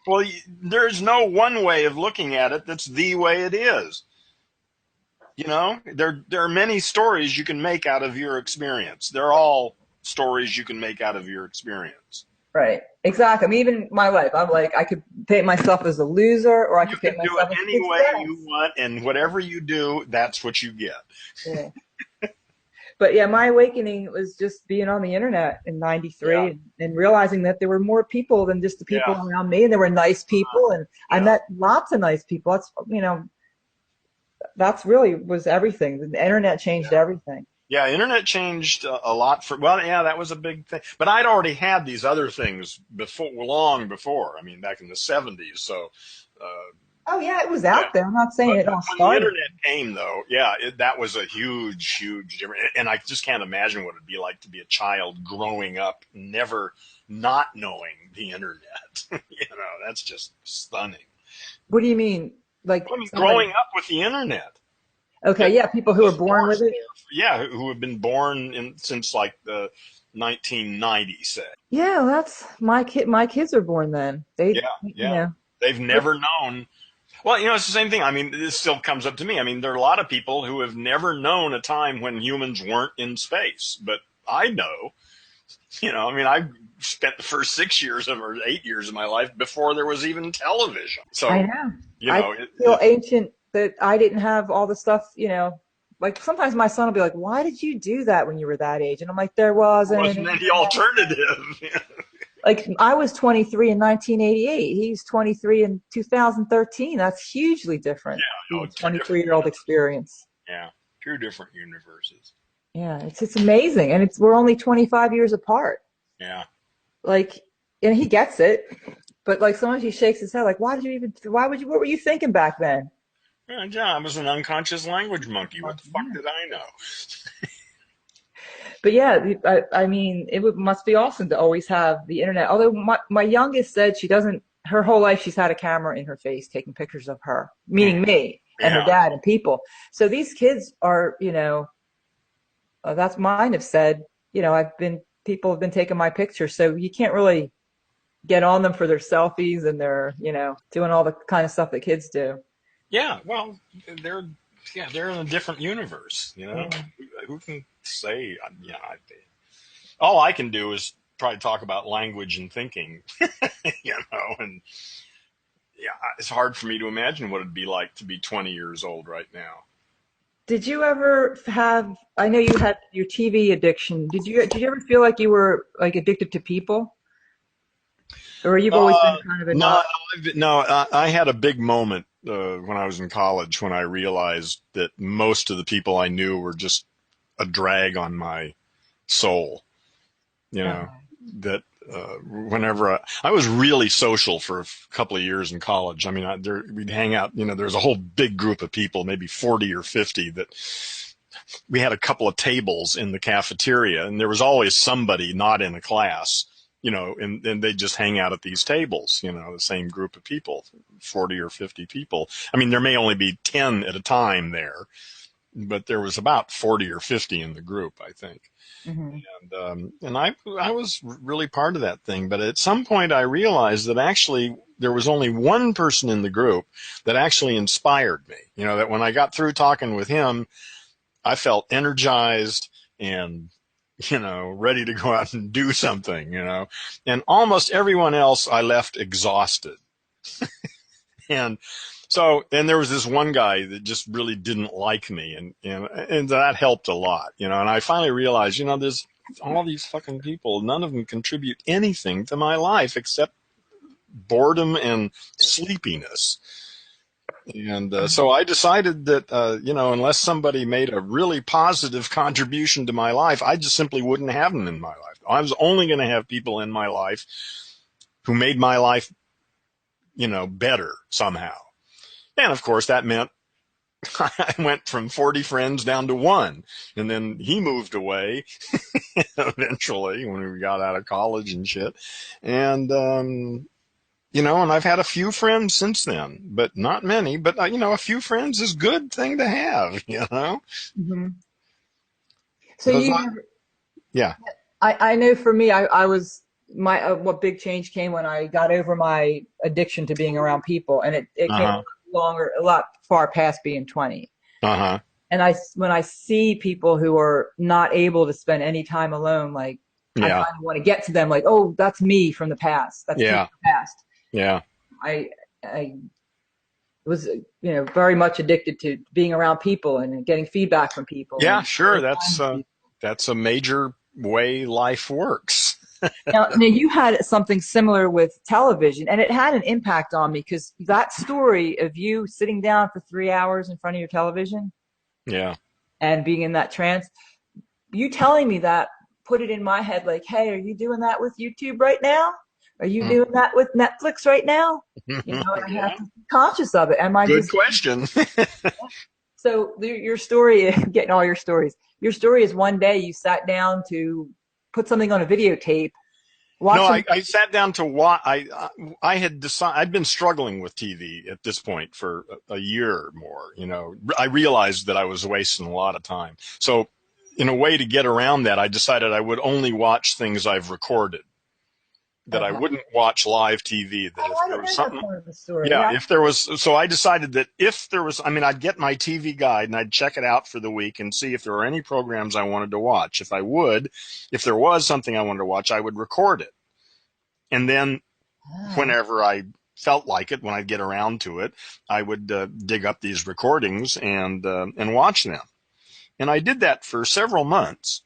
Well, there's no one way of looking at it that's the way it is. There are many stories you can make out of your experience. They're all stories you can make out of your experience. Right. Exactly. I mean, even my life, I'm like, I could paint myself as a loser, or I could paint myself as a any way you want, and whatever you do, that's what you get. Yeah. But yeah, my awakening was just being on the internet in 93 and realizing that there were more people than just the people around me, and there were nice people, and I met lots of nice people. That's really was everything. The internet changed everything. Yeah, internet changed a lot that was a big thing. But I'd already had these other things long before. I mean, back in the 70s. So. It was out there. I'm not saying it all started. When the internet came, though, that was a huge, huge difference. And I just can't imagine what it'd be like to be a child growing up, never not knowing the internet. That's just stunning. What do you mean? Growing up with the internet. Okay, people who are born with it. Yeah, who have been born since like the 1990s, say. Yeah, that's my kid. My kids are born then. They've never known. Well, it's the same thing. I mean, this still comes up to me. I mean, there are a lot of people who have never known a time when humans weren't in space, but I know. I spent the first 6 years or 8 years of my life before there was even television. So I know. I feel ancient. That I didn't have all the stuff, like sometimes my son will be like, why did you do that when you were that age? And I'm like, there wasn't any alternative. Like I was 23 in 1988. He's 23 in 2013. That's hugely different. Oh, The two different 23-year-old experience. yeah, two different universes. Yeah, it's amazing, and it's we're only 25 years apart. Yeah. Like, and he gets it, but like sometimes he shakes his head, like, why did you even? Why would you? What were you thinking back then? Yeah, John, I was an unconscious language monkey. What the fuck Yeah. did I know? But yeah, I mean, must be awesome to always have the internet. Although my youngest said she doesn't, her whole life she's had a camera in her face taking pictures of her, meaning me and her Yeah. dad and people. So these kids are, that's mine have said, people have been taking my pictures. So you can't really get on them for their selfies and their, doing all the kind of stuff that kids do. Yeah. Well, they're they're in a different universe. Yeah. Who can say? All I can do is try to talk about language and thinking. And yeah, it's hard for me to imagine what it'd be like to be 20 years old right now. Did you ever have, I know you had your TV addiction. Did you ever feel like you were like addicted to people? Or you've always been kind of a No, not? no. I had a big moment when I was in college when I realized that most of the people I knew were just a drag on my soul. You know, that whenever I was really social for a couple of years in college. I mean, we'd hang out. There's a whole big group of people, maybe 40 or 50, that we had a couple of tables in the cafeteria, and there was always somebody not in a class. And they just hang out at these tables, the same group of people, 40 or 50 people. I mean, there may only be 10 at a time there, but there was about 40 or 50 in the group, I think. Hmm. And I was really part of that thing. But at some point I realized that actually there was only one person in the group that actually inspired me. That when I got through talking with him, I felt energized and ready to go out and do something, and almost everyone else I left exhausted. And and there was this one guy that just really didn't like me, and that helped a lot, and I finally realized, there's all these fucking people, none of them contribute anything to my life except boredom and sleepiness. And so I decided that, unless somebody made a really positive contribution to my life, I just simply wouldn't have them in my life. I was only going to have people in my life who made my life, better somehow. And of course, that meant I went from 40 friends down to one. And then he moved away eventually when we got out of college and shit. And, and I've had a few friends since then, but not many. But, a few friends is a good thing to have. Hmm. So Because you never, yeah. I know for me, I was my what big change came when I got over my addiction to being around people, and it came Uh-huh. a lot far past being 20. Uh-huh. And when I see people who are not able to spend any time alone, like I Yeah. kind of want to get to them, like, oh, that's me from the past. That's me from Yeah. the past. Yeah. I was, very much addicted to being around people and getting feedback from people Yeah, and sure. spending time with people. That's a major way life works. Now you had something similar with television, and it had an impact on me because that story of you sitting down for 3 hours in front of your television Yeah. and being in that trance, you telling me that put it in my head like, hey, are you doing that with YouTube right now? Are you doing that with Netflix right now? And I have Yeah. to be conscious of it. Am I Good just question. so your story, getting all your stories. Your story is one day you sat down to put something on a videotape, watch No, some. I sat down to watch. I had decided I'd been struggling with TV at this point for a year or more. I realized that I was wasting a lot of time. So, in a way to get around that, I decided I would only watch things I've recorded. That I Okay. wouldn't watch live TV. That Oh, if I there didn't was know that something, part of the story. yeah, Yeah. if there was, so I decided that if there was, I mean, I'd get my TV guide and I'd check it out for the week and see if there were any programs I wanted to watch. If there was something I wanted to watch, I would record it. And then Ah. whenever I felt like it, when I'd get around to it, I would dig up these recordings and watch them. And I did that for several months.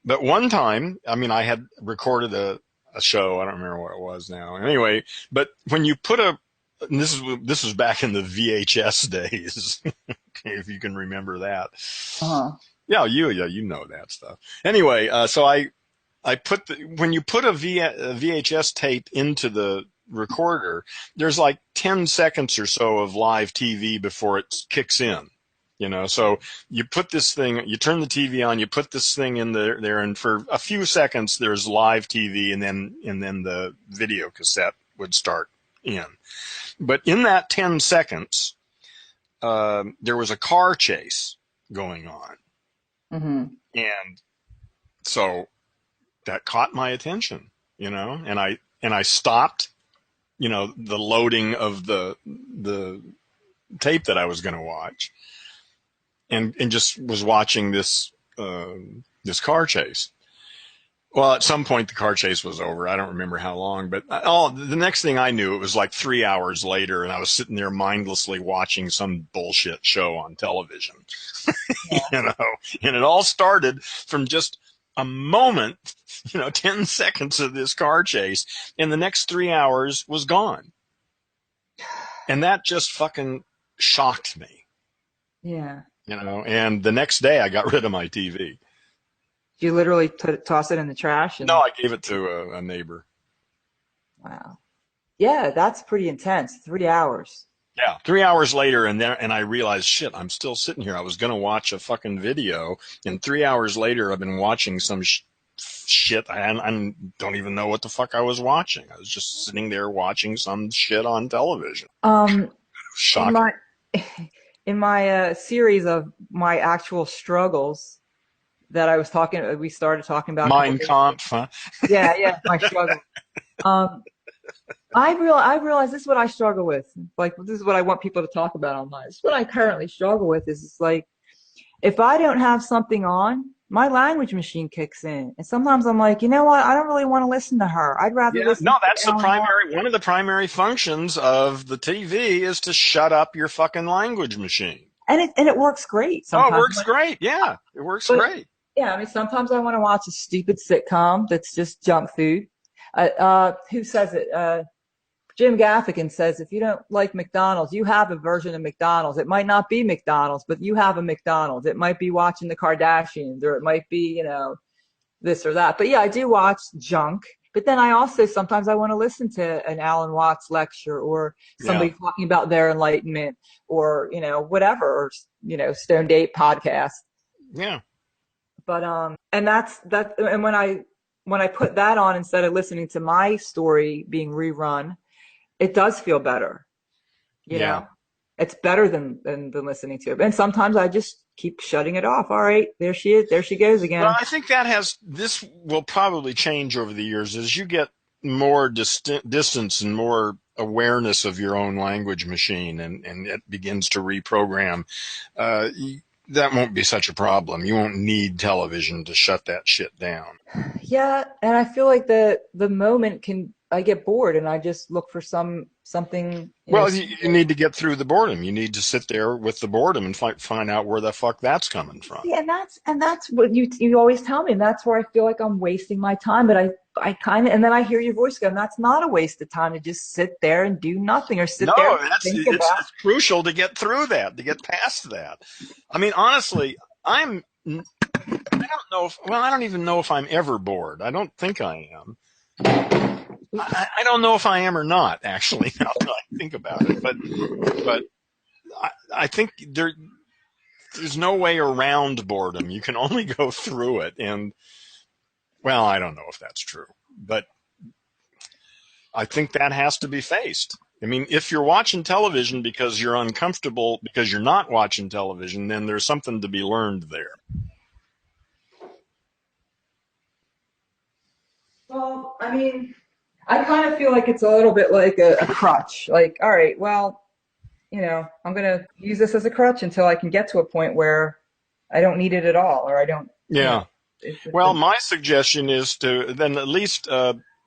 But one time, I mean, I had recorded a a show. I don't remember what it was now. Anyway, but when you put and this was back in the VHS days, if you can remember that. Uh-huh. Yeah, you know that stuff. Anyway, so I put when you put a VHS tape into the recorder, there's like 10 seconds or so of live TV before it kicks in. So you put this thing, you turn the TV on, you put this thing in there, and for a few seconds there's live TV, and then the video cassette would start in. But in that 10 seconds, there was a car chase going on. Mm-hmm. And so that caught my attention, and I stopped, the loading of the tape that I was going to watch, and just was watching this car chase. Well, at some point the car chase was over. I don't remember how long, but the next thing I knew, it was like 3 hours later, and I was sitting there mindlessly watching some bullshit show on television. Yeah. And it all started from just a moment, 10 seconds of this car chase, and the next 3 hours was gone. And that just fucking shocked me. Yeah. And the next day I got rid of my TV. You literally toss it in the trash? No, I gave it to a neighbor. Wow. Yeah, that's pretty intense. 3 hours. Yeah, 3 hours later, and I realized, shit, I'm still sitting here. I was going to watch a fucking video, and 3 hours later, I've been watching some shit. I don't even know what the fuck I was watching. I was just sitting there watching some shit on television. Shocking. In my series of my actual struggles that we started talking about. Mein Kampf, huh? Yeah, my struggle. I realize this is what I struggle with. Like, this is what I want people to talk about online. This is what I currently struggle with is it's like, if I don't have something on, my language machine kicks in. And sometimes I'm like, you know what? I don't really want to listen to her. I'd rather listen to that's one of the primary functions of the TV is to shut up your fucking language machine. And it works great sometimes. Oh, it works great. Yeah, it works great. Yeah, I mean, sometimes I want to watch a stupid sitcom that's just junk food. Who says it? Jim Gaffigan says, if you don't like McDonald's, you have a version of McDonald's. It might not be McDonald's, but you have a McDonald's. It might be watching the Kardashians, or it might be, this or that. But yeah, I do watch junk. But then I also, sometimes I want to listen to an Alan Watts lecture, or somebody talking about their enlightenment, or, whatever, or, Stone Date podcast. Yeah. But, and and when I put that on instead of listening to my story being rerun, it does feel better. You know, it's better than listening to it. And sometimes I just keep shutting it off. All right, there she is. There she goes again. Well, I think this will probably change over the years as you get more distance and more awareness of your own language machine, and it begins to reprogram. That won't be such a problem. You won't need television to shut that shit down. Yeah, and I feel like the moment I get bored and I just look for something. You need to get through the boredom. You need to sit there with the boredom and find out where the fuck that's coming from. Yeah, and that's what you always tell me, and that's where I feel like I'm wasting my time. But I kind of, and then I hear your voice go, and that's not a waste of time to just sit there and do nothing, or sit there and think about. It's crucial to get through that, to get past that. I mean, honestly, I don't know I don't even know if I'm ever bored. I don't think I am. I don't know if I am or not, actually, now that I think about it. But I think there's no way around boredom. You can only go through it. And, well, I don't know if that's true. But I think that has to be faced. I mean, if you're watching television because you're uncomfortable, because you're not watching television, then there's something to be learned there. Well, I mean, I kind of feel like it's a little bit like a crutch. Like, all right, well, I'm going to use this as a crutch until I can get to a point where I don't need it at all, or I don't. Yeah. Well, my suggestion is to then at least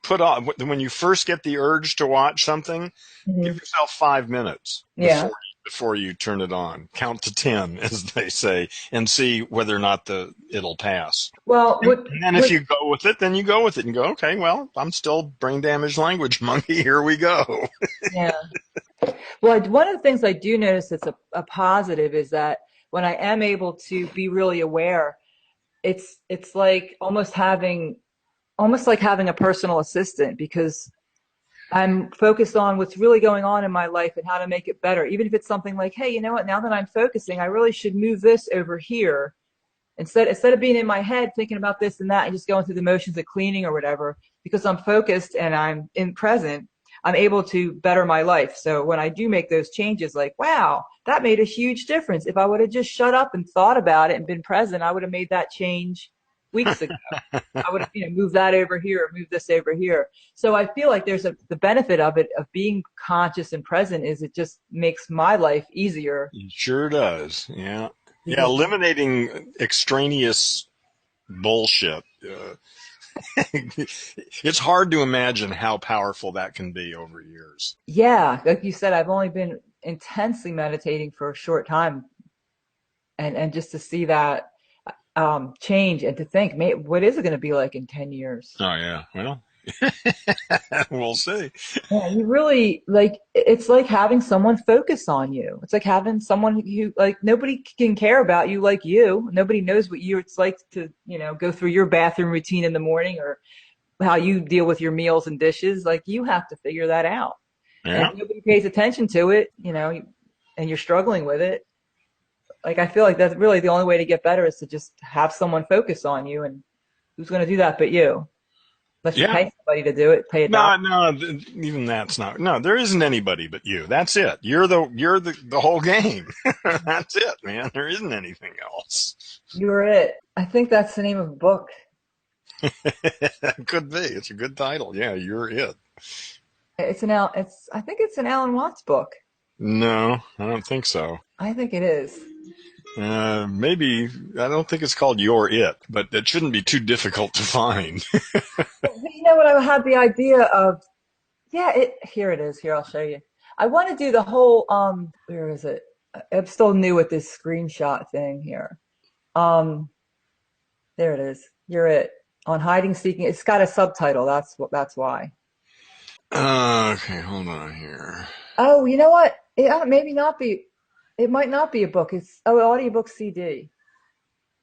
put on, when you first get the urge to watch something, give yourself 5 minutes before you turn it on. Count to 10, as they say, and see whether or not it'll pass. Well, And then if you go with it, then you go with it and go, okay, well, I'm still brain damaged language monkey. Here we go. yeah. Well, one of the things I do notice that's a positive is that when I am able to be really aware, it's like almost like having a personal assistant, because I'm focused on what's really going on in my life and how to make it better. Even if it's something like, hey, you know what, now that I'm focusing, I really should move this over here. Instead of being in my head thinking about this and that and just going through the motions of cleaning or whatever, because I'm focused and I'm in present, I'm able to better my life. So when I do make those changes, like, wow, that made a huge difference. If I would have just shut up and thought about it and been present, I would have made that change weeks ago. I would have, moved that over here, or moved this over here. So I feel like there's the benefit of it, of being conscious and present, is it just makes my life easier. It sure does. Yeah. Yeah. Because, Eliminating extraneous bullshit. It's hard to imagine how powerful that can be over years. yeah, like you said, I've only been intensely meditating for a short time, and just to see that change, and to think, what is it going to be like in 10 years? Oh, yeah. Well, we'll see. Yeah, you really, like, it's like having someone focus on you. It's like having someone who, like, nobody can care about you like you. Nobody knows what it's like to, go through your bathroom routine in the morning, or how you deal with your meals and dishes. Like, you have to figure that out. And Yeah. if nobody pays attention to it, and you're struggling with it, like, I feel like that's really the only way to get better, is to just have someone focus on you. And who's going to do that but you? Unless you Yeah. pay somebody to do it, pay a No, doctor. no, even that's not. No, there isn't anybody but you. That's it. You're the whole game. That's it, man. There isn't anything else. You're it. I think that's the name of a book. Could be. It's a good title. Yeah, you're it. I think it's an Alan Watts book. No, I don't think so. I think it is. Maybe I don't think it's called You're It, but it shouldn't be too difficult to find. But you know what? I had the idea of, yeah, here it is. Here, I'll show you. I want to do the whole, where is it? I'm still new with this screenshot thing here. Um, there it is. You're it. On hiding, seeking. It's got a subtitle. That's why. Okay, hold on here. Oh, you know what? Maybe not be. It might not be a book. It's audiobook CD.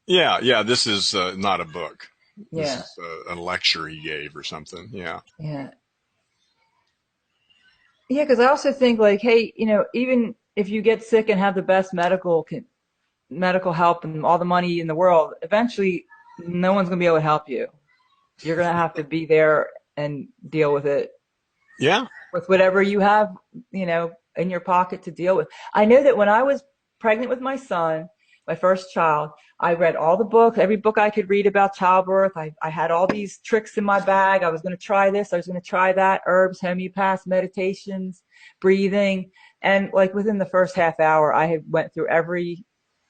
Yeah, yeah. This is not a book. This Yeah, is a lecture he gave or something. Yeah. yeah. Yeah, because I also think, like, hey, even if you get sick and have the best medical help and all the money in the world, eventually no one's gonna be able to help you. You're gonna have to be there and deal with it Yeah. with whatever you have, in your pocket to deal with. I know that when I was pregnant with my son, my first child, I read all the books, every book I could read about childbirth. I had all these tricks in my bag. I was going to try this. I was going to try that. Herbs, homeopaths, meditations, breathing. And like within the first half hour, I had went through every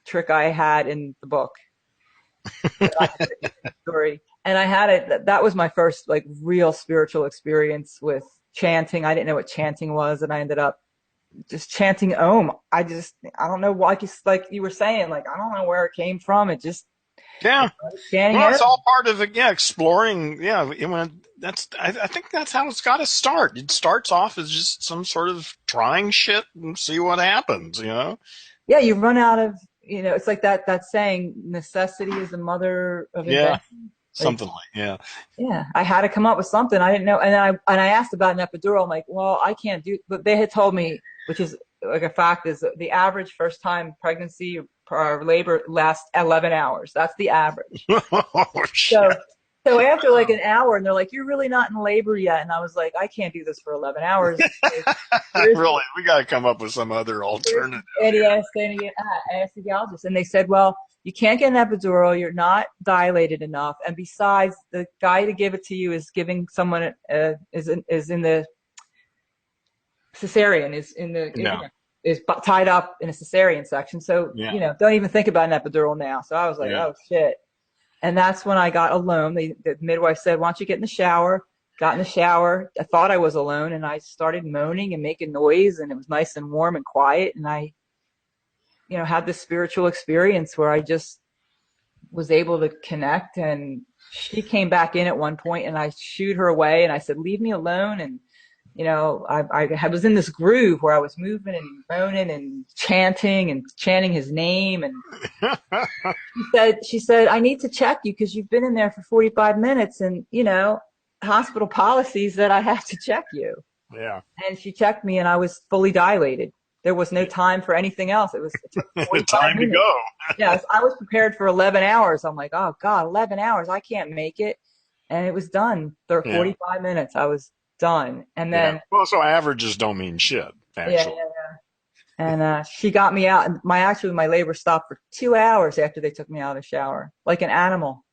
trick I had in the book. Story. And I had it. That was my first like real spiritual experience with chanting. I didn't know what chanting was, and I ended up just chanting Om. I don't know why. Just like you were saying, like, I don't know where it came from. It just Yeah. chanting Well, it's Om. all part of it. Yeah, exploring. Yeah, I think that's how it's got to start. It starts off as just some sort of trying shit and see what happens. Yeah, you run out of. It's like that saying, necessity is the mother of Yeah, invention. Like, something like yeah. yeah, I had to come up with something. I didn't know, and I asked about an epidural. I'm like, well, I can't do. But they had told me, which is like a fact, is that the average first time pregnancy or labor lasts 11 hours. That's the average. Oh shit! So so after like an hour, and they're like, you're really not in labor yet, and I was like, I can't do this for 11 hours. There's Really, we got to come up with some other alternative. anesthesiologist, and they said, well, you can't get an epidural. You're not dilated enough, and besides, the guy to give it to you is giving someone is in the cesarean, is in the Yeah, is tied up in a cesarean section. So yeah. don't even think about an epidural now. So I was like, Yeah. oh shit. And that's when I got alone. The midwife said, why don't you get in the shower? Got in the shower. I thought I was alone, and I started moaning and making noise, and it was nice and warm and quiet. And I had this spiritual experience where I just was able to connect. And she came back in at one point and I shooed her away and I said, leave me alone. And, I was in this groove where I was moving and moaning and chanting his name. And she said, I need to check you because you've been in there for 45 minutes and, hospital policies that I have to check you. Yeah. And she checked me and I was fully dilated. There was no time for anything else. It took 45 time minutes. to go. Yes, I was prepared for 11 hours. I'm like, oh God, 11 hours. I can't make it. And it was done. 45 minutes. I was done. And then. Well, so averages don't mean shit, actually. Yeah. And she got me out. And my labor stopped for 2 hours after they took me out of the shower, like an animal.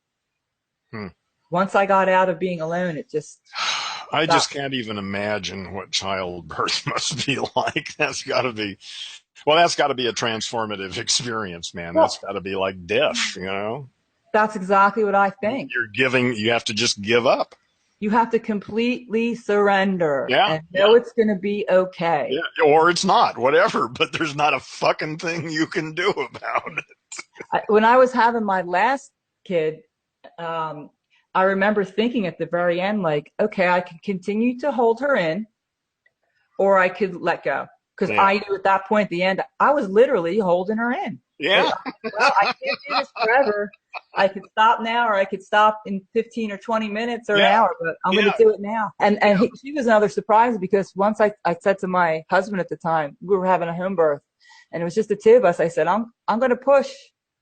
Once I got out of being alone, it just. I just can't even imagine what childbirth must be like. That's got to be a transformative experience, man. Well, that's got to be like death, That's exactly what I think. You have to just give up. You have to completely surrender and know it's going to be okay. Yeah, or it's not, whatever, but there's not a fucking thing you can do about it. When I was having my last kid, I remember thinking at the very end, like, okay, I can continue to hold her in or I could let go. Because I knew at that point at the end, I was literally holding her in. Yeah. Well, I can't do this forever. I could stop now or I could stop in 15 or 20 minutes or an hour, but I'm going to do it now. And she was another surprise because once I said to my husband at the time, we were having a home birth and it was just the two of us. I said, I'm going to push.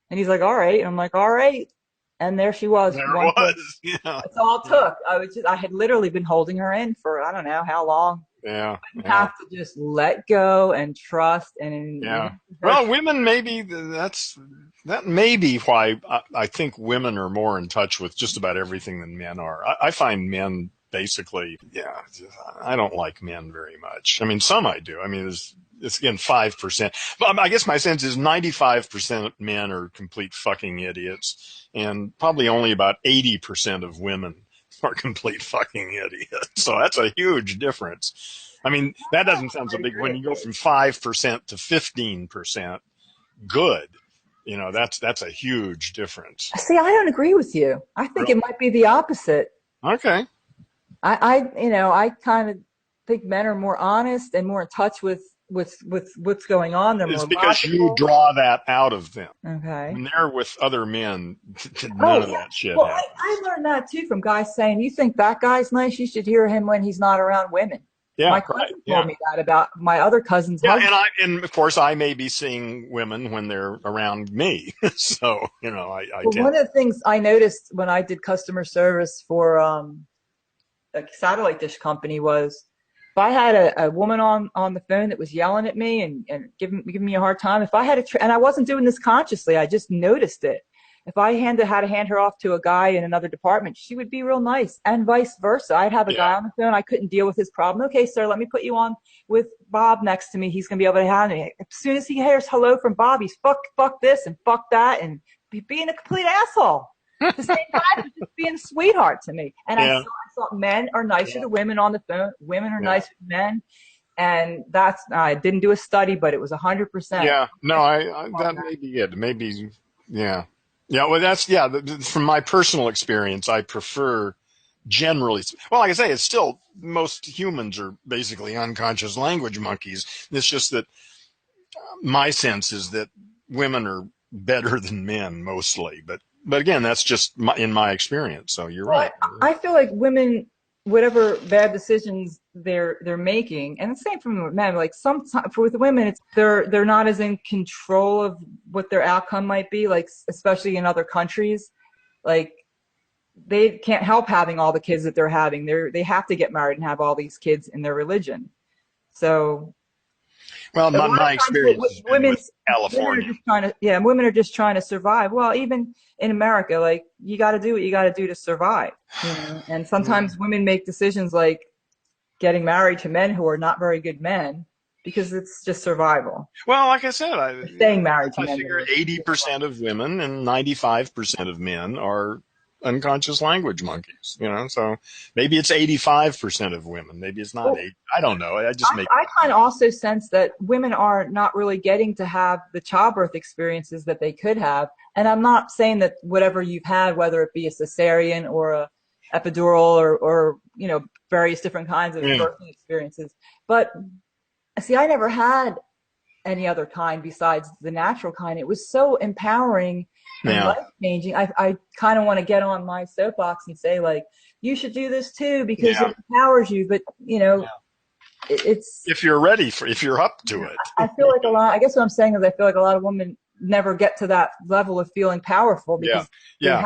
And he's like, all right. And I'm like, all right. And there she was. There it was. Yeah. That's all it took. I had literally been holding her in for, I don't know how long. Yeah. You have to just let go and trust. And well, women, maybe that may be why I think women are more in touch with just about everything than men are. I find men basically, I don't like men very much. I mean, some I do. I mean, it's again 5%. But I guess my sense is 95% men are complete fucking idiots, and probably only about 80% of women are complete fucking idiots. So that's a huge difference. I mean, that doesn't sound so big when you go from 5% to 15%. Good. That's a huge difference. See, I don't agree with you. I think it might be the opposite. Okay. I kind of think men are more honest and more in touch with what's going on. They're it's more because logical. You draw that out of them. Okay. When they're with other men, none of that shit happens. I learned that too from guys saying, you think that guy's nice? You should hear him when he's not around women. Yeah, my cousin told me that about my other cousin's husband. And of course I may be seeing women when they're around me. So, I one of the things I noticed when I did customer service for a satellite dish company was if I had a woman on the phone that was yelling at me and giving me a hard time, if I had and I wasn't doing this consciously, I just noticed it. If I had to hand her off to a guy in another department, she would be real nice, and vice versa. I'd have a guy on the phone, I couldn't deal with his problem. Okay, sir, let me put you on with Bob next to me. He's going to be able to handle me. As soon as he hears hello from Bob, he's fuck this and fuck that and being a complete asshole. At the same time, he's just being a sweetheart to me. And I saw men are nicer to women on the phone. Women are nicer to men. And I didn't do a study, but it was 100%. Yeah, no, that may be it. Maybe, yeah. Yeah, well, from my personal experience, I prefer generally, well, like I say, it's still, most humans are basically unconscious language monkeys. It's just that my sense is that women are better than men mostly. But again, that's just in my experience. So you're right. I feel like women, whatever bad decisions they're making, and the same for men. Like sometimes with women, they're not as in control of what their outcome might be. Like especially in other countries, like they can't help having all the kids that they're having. They have to get married and have all these kids in their religion. So. Well, my experience with California. Women are just trying to survive. Well, even in America, like you got to do what you got to do to survive. And sometimes women make decisions like getting married to men who are not very good men because it's just survival. Well, like I said, staying married to men. I figure 80% of women and 95% of men are unconscious language monkeys, so maybe it's 85% of women. Maybe it's not Well, 8. I don't know. I just make I kind of also sense that women are not really getting to have the childbirth experiences that they could have. And I'm not saying that whatever you've had, whether it be a cesarean or a epidural or various different kinds of Yeah. birthing experiences. But see, I never had any other kind besides the natural kind. It was so empowering and Yeah. life changing. I kind of want to get on my soapbox and say, like, you should do this too because Yeah. it empowers you. But it's If you're ready if you're up to it. I feel like I guess what I'm saying is I feel like a lot of women never get to that level of feeling powerful Yeah. because they Yeah.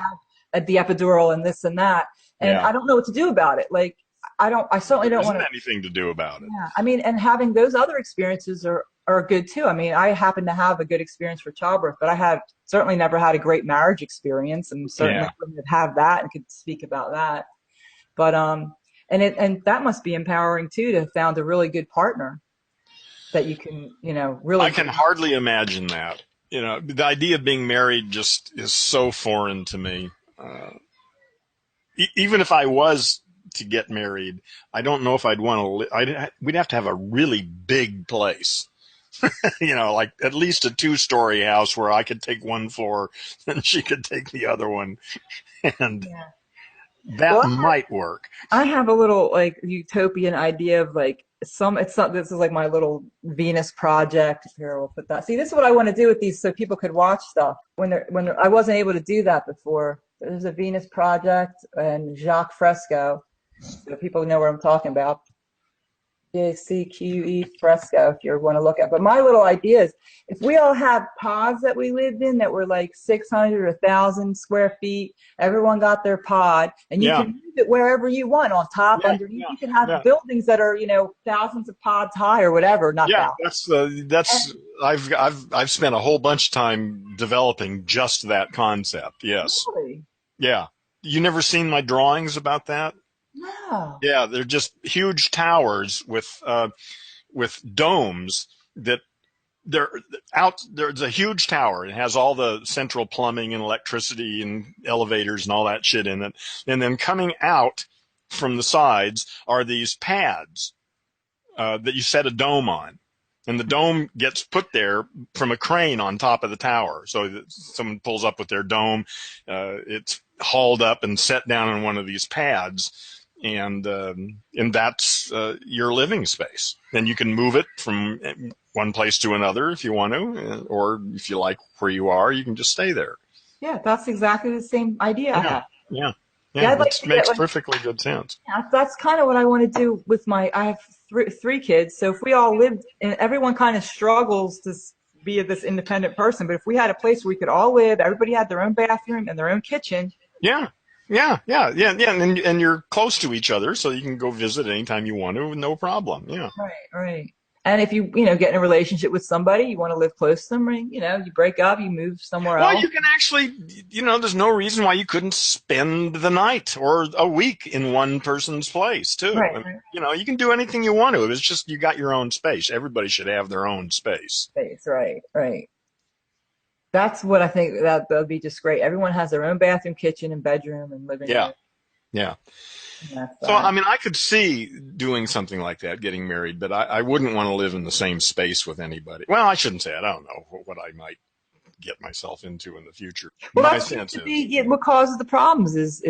have the epidural and this and that, and Yeah. I don't know what to do about it. Like, I certainly There don't want isn't to. anything to do about it. Yeah, I mean, and having those other experiences are good too. I mean, I happen to have a good experience for childbirth, but I have certainly never had a great marriage experience, and certainly Yeah. wouldn't have that and could speak about that. But and that must be empowering too, to have found a really good partner that you can, I really. can hardly imagine that. The idea of being married just is so foreign to me. Even if I was to get married, I don't know if I'd want to we'd have to have a really big place. Like at least a 2-story house where I could take one floor and she could take the other one. And Yeah. that Well, might work. I have a little like utopian idea of like it's not this is like my little Venus project. Here, we'll put that. See, this is what I want to do with these so people could watch stuff I wasn't able to do that before. There's a Venus project and Jacques Fresco, so people know what I'm talking about. JCQE Fresco, if you want to look at. But my little idea is, if we all have pods that we lived in that were like 600 or 1,000 square feet, everyone got their pod, and you Yeah. can move it wherever you want, on top, Yeah. underneath. Yeah. You can have Yeah. buildings that are, thousands of pods high or whatever, not Yeah. thousands. That's I've spent a whole bunch of time developing just that concept. Yes. Really? Yeah. You never seen my drawings about that? No. Yeah, they're just huge towers with domes that they're out. There's a huge tower. It has all the central plumbing and electricity and elevators and all that shit in it. And then coming out from the sides are these pads that you set a dome on. And the dome gets put there from a crane on top of the tower. So that someone pulls up with their dome. It's hauled up and set down on one of these pads. And that's your living space. Then you can move it from one place to another if you want to, or if you like where you are, you can just stay there. Yeah, that's exactly the same idea I have. Yeah. Yeah, I'd like It to makes get like, perfectly good sense. yeah, that's kind of what I want to do with I have three kids. So if we all lived, and everyone kind of struggles to be this independent person, but if we had a place where we could all live, everybody had their own bathroom and their own kitchen. Yeah. And you're close to each other, so you can go visit anytime you want to, no problem. Yeah. Right. And if you get in a relationship with somebody, you want to live close to them, right? You break up, you move somewhere Well, else. you can actually, there's no reason why you couldn't spend the night or a week in one person's place too. Right. You can do anything you want to. It's just you got your own space. Everybody should have their own space. Space, right. That's what I think that'd be just great. Everyone has their own bathroom, kitchen, and bedroom and living room. Yeah. And So, I could see doing something like that, getting married, but I wouldn't want to live in the same space with anybody. Well, I shouldn't say it. I don't know what I might get myself into in the future. Well, My that sense seems to is. be what causes the problems is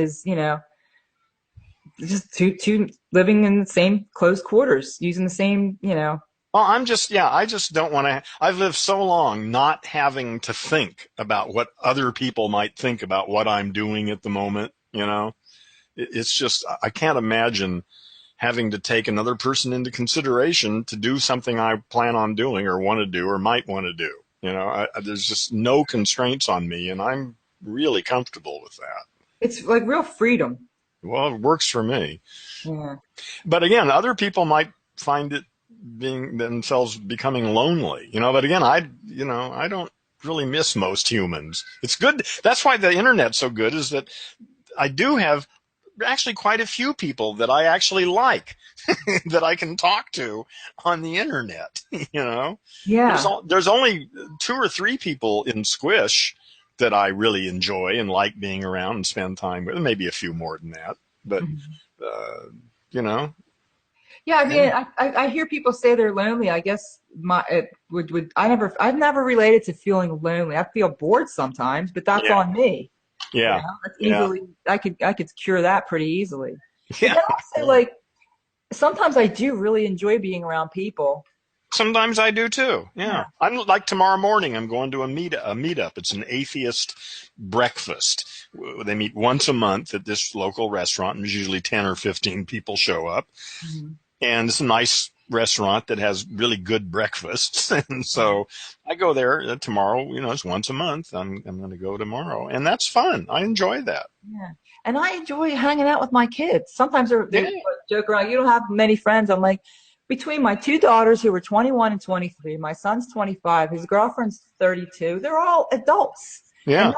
just two living in the same close quarters, using the same. Well, I just don't want to. I've lived so long not having to think about what other people might think about what I'm doing at the moment, It's just, I can't imagine having to take another person into consideration to do something I plan on doing or want to do or might want to do. There's just no constraints on me, and I'm really comfortable with that. It's like real freedom. Well, it works for me. Yeah. But again, other people might find it themselves becoming lonely, but again, I don't really miss most humans. It's good. That's why the internet's so good, is that I do have actually quite a few people that I actually like that I can talk to on the internet. Yeah. There's only 2 or 3 people in Squish that I really enjoy and like being around and spend time with. Maybe a few more than that, but Mhm. uh, you know, Yeah, I yeah, mean, I hear people say they're lonely. I guess I've never related to feeling lonely. I feel bored sometimes, but that's yeah, on me. You yeah, know, that's yeah, easily I could cure that pretty easily. But yeah, then also yeah. like sometimes I do really enjoy being around people. Sometimes I do too. Yeah, Yeah. I'm like tomorrow morning. I'm going to a meetup. It's an atheist breakfast. They meet once a month at this local restaurant, and there's usually 10 or 15 people show up. Mhm. And it's a nice restaurant that has really good breakfasts. And so I go there tomorrow. It's once a month. I'm going to go tomorrow, and that's fun. I enjoy that. Yeah. And I enjoy hanging out with my kids. Sometimes Yeah, they joke around, you don't have many friends. I'm like, between my two daughters who are 21 and 23, my son's 25, his girlfriend's 32, they're all adults. And yeah,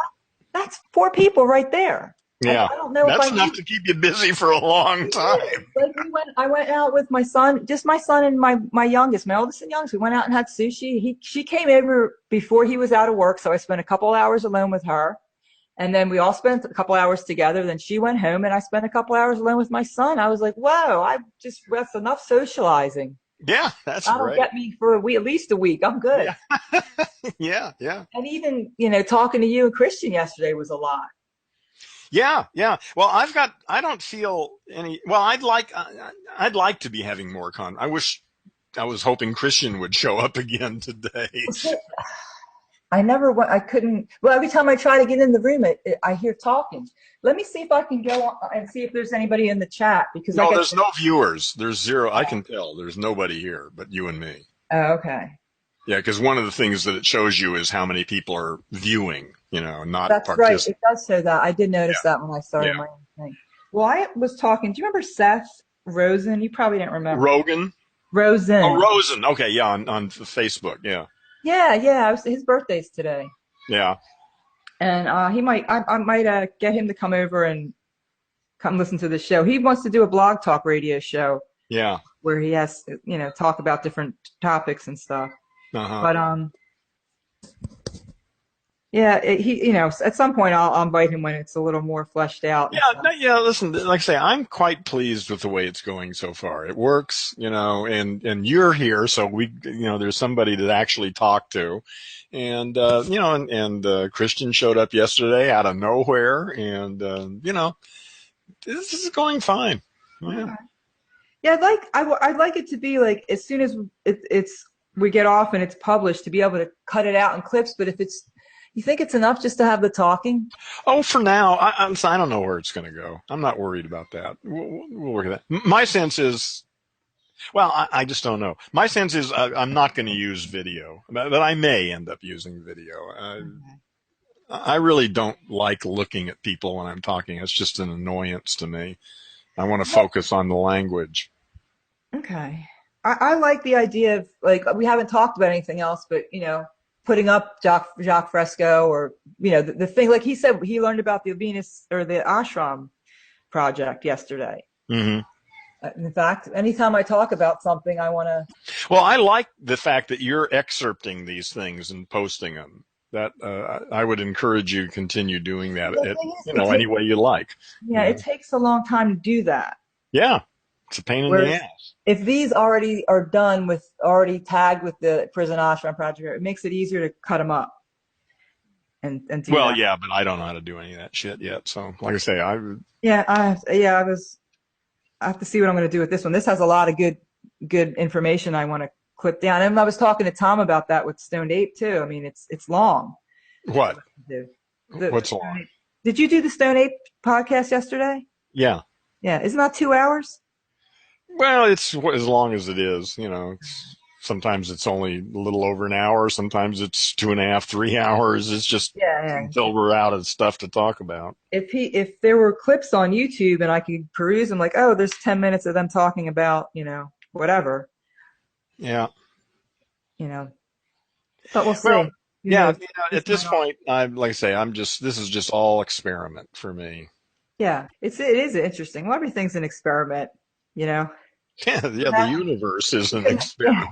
that's four people right there. yeah. I don't know if I That's enough need to keep you busy for a long it is. time. Like I went out with my son, just my son and my youngest, my oldest and youngest. We went out and had sushi. She came over before he was out of work, so I spent a couple hours alone with her. And then we all spent a couple hours together. Then she went home and I spent a couple hours alone with my son. I was like, whoa, that's enough socializing. Yeah, that's That'll great. get me for a week, at least a week. I'm good. Yeah, yeah, yeah. And even, talking to you and Christian yesterday was a lot. Yeah, yeah. Well, I don't feel any, well, I'd like to be having more I was hoping Christian would show up again today. I never went, I couldn't, well, every time I try to get in the room, I hear talking. Let me see if I can go on and see if there's anybody in the chat because I No, get, there's no viewers. There's zero. I can tell there's nobody here but you and me. oh, okay. Yeah, because one of the things that it shows you is how many people are viewing, not That's right. participating. It does show that. I did notice that when I Yeah, started my own thing. Well, I was talking, do you remember Seth Rosen? You probably didn't remember. Rogan. Oh, Rosen. Rosen. Okay, yeah, on Facebook. Yeah, Yeah, yeah. His birthday's today. yeah, And I might get him to come over and come listen to the show. He wants to do a blog talk radio show yeah. where he has, talk about different topics and stuff. Uh-huh. But yeah, at some point I'll invite him when it's a little more fleshed out and Yeah, stuff. no, yeah. Listen, like I say, I'm quite pleased with the way it's going so far. It works, and you're here, so there's somebody to actually talk to, and Christian showed up yesterday out of nowhere, and this is going fine. Yeah, Okay. Yeah, I'd like it to be like as soon as it's we get off and it's published to be able to cut it out in clips. But if you think it's enough just to have the talking? Oh, for now, I don't know where it's going to go. I'm not worried about that. We'll work at that. My sense is, well, I just don't know. My sense is I'm not going to use video, but I may end up using video. I really don't like looking at people when I'm talking. It's just an annoyance to me. I want to focus on the language. Okay. I like the idea of like we haven't talked about anything else, but putting up Jacques Fresco or the thing like he said he learned about the Venus or the ashram project yesterday. Hmm. In fact, anytime I talk about something, I want to. Well, I like the fact that you're excerpting these things and posting them. That I would encourage you to continue doing that The at thing is, any way you like. yeah, it takes a long time to do that. Yeah, it's a pain in the Whereas ass. if these already are done with already tagged with the prison ashram project, it makes it easier to cut them up and do Well, that. yeah, but I don't know how to do any of that shit yet. So, like I say, Yeah, I have to see what I'm going to do with this one. This has a lot of good information I want to clip down. And I was talking to Tom about that with Stoned Ape too. I mean, it's long. what? What's Stone long? Ape. Did you do the Stone Ape podcast yesterday? Yeah. Yeah, isn't that 2 hours? Well, it's as long as it is. Sometimes it's only a little over an hour. Sometimes it's 2.5, 3 hours. It's just Yeah, until we're out of stuff to talk about. if there were clips on YouTube and I could peruse them, like, oh, there's 10 minutes of them talking about, whatever, Yeah. you know. But we'll Well, see. Who yeah. knows? At This this might all, point, like I say, this is just all experiment for me. yeah, it is interesting. Well, everything's an experiment, you know. Yeah. Yeah. The universe is an Yeah, experiment.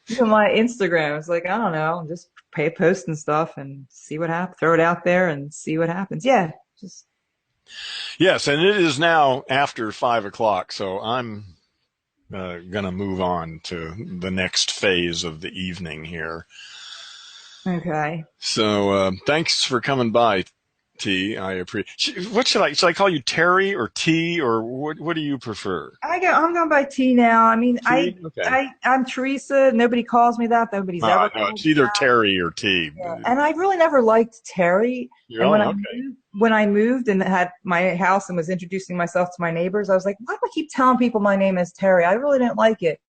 even my Instagram is like, I don't know, just post and stuff and see what happens. Throw it out there and see what happens. Yeah, just Yes, and it is now after 5 o'clock, so I'm gonna move on to the next phase of the evening here. okay. So thanks for coming by, T. I appreciate. What should I call you, Terry or T, or what do you prefer? I'm going by T now. I mean, T. Okay. I'm Teresa. Nobody calls me that. Nobody's ever No, called it's me either that. Terry or T. Yeah. And I really never liked Terry. And Really? Okay. when I moved and had my house and was introducing myself to my neighbors, I was like, why do I keep telling people my name is Terry? I really didn't like it.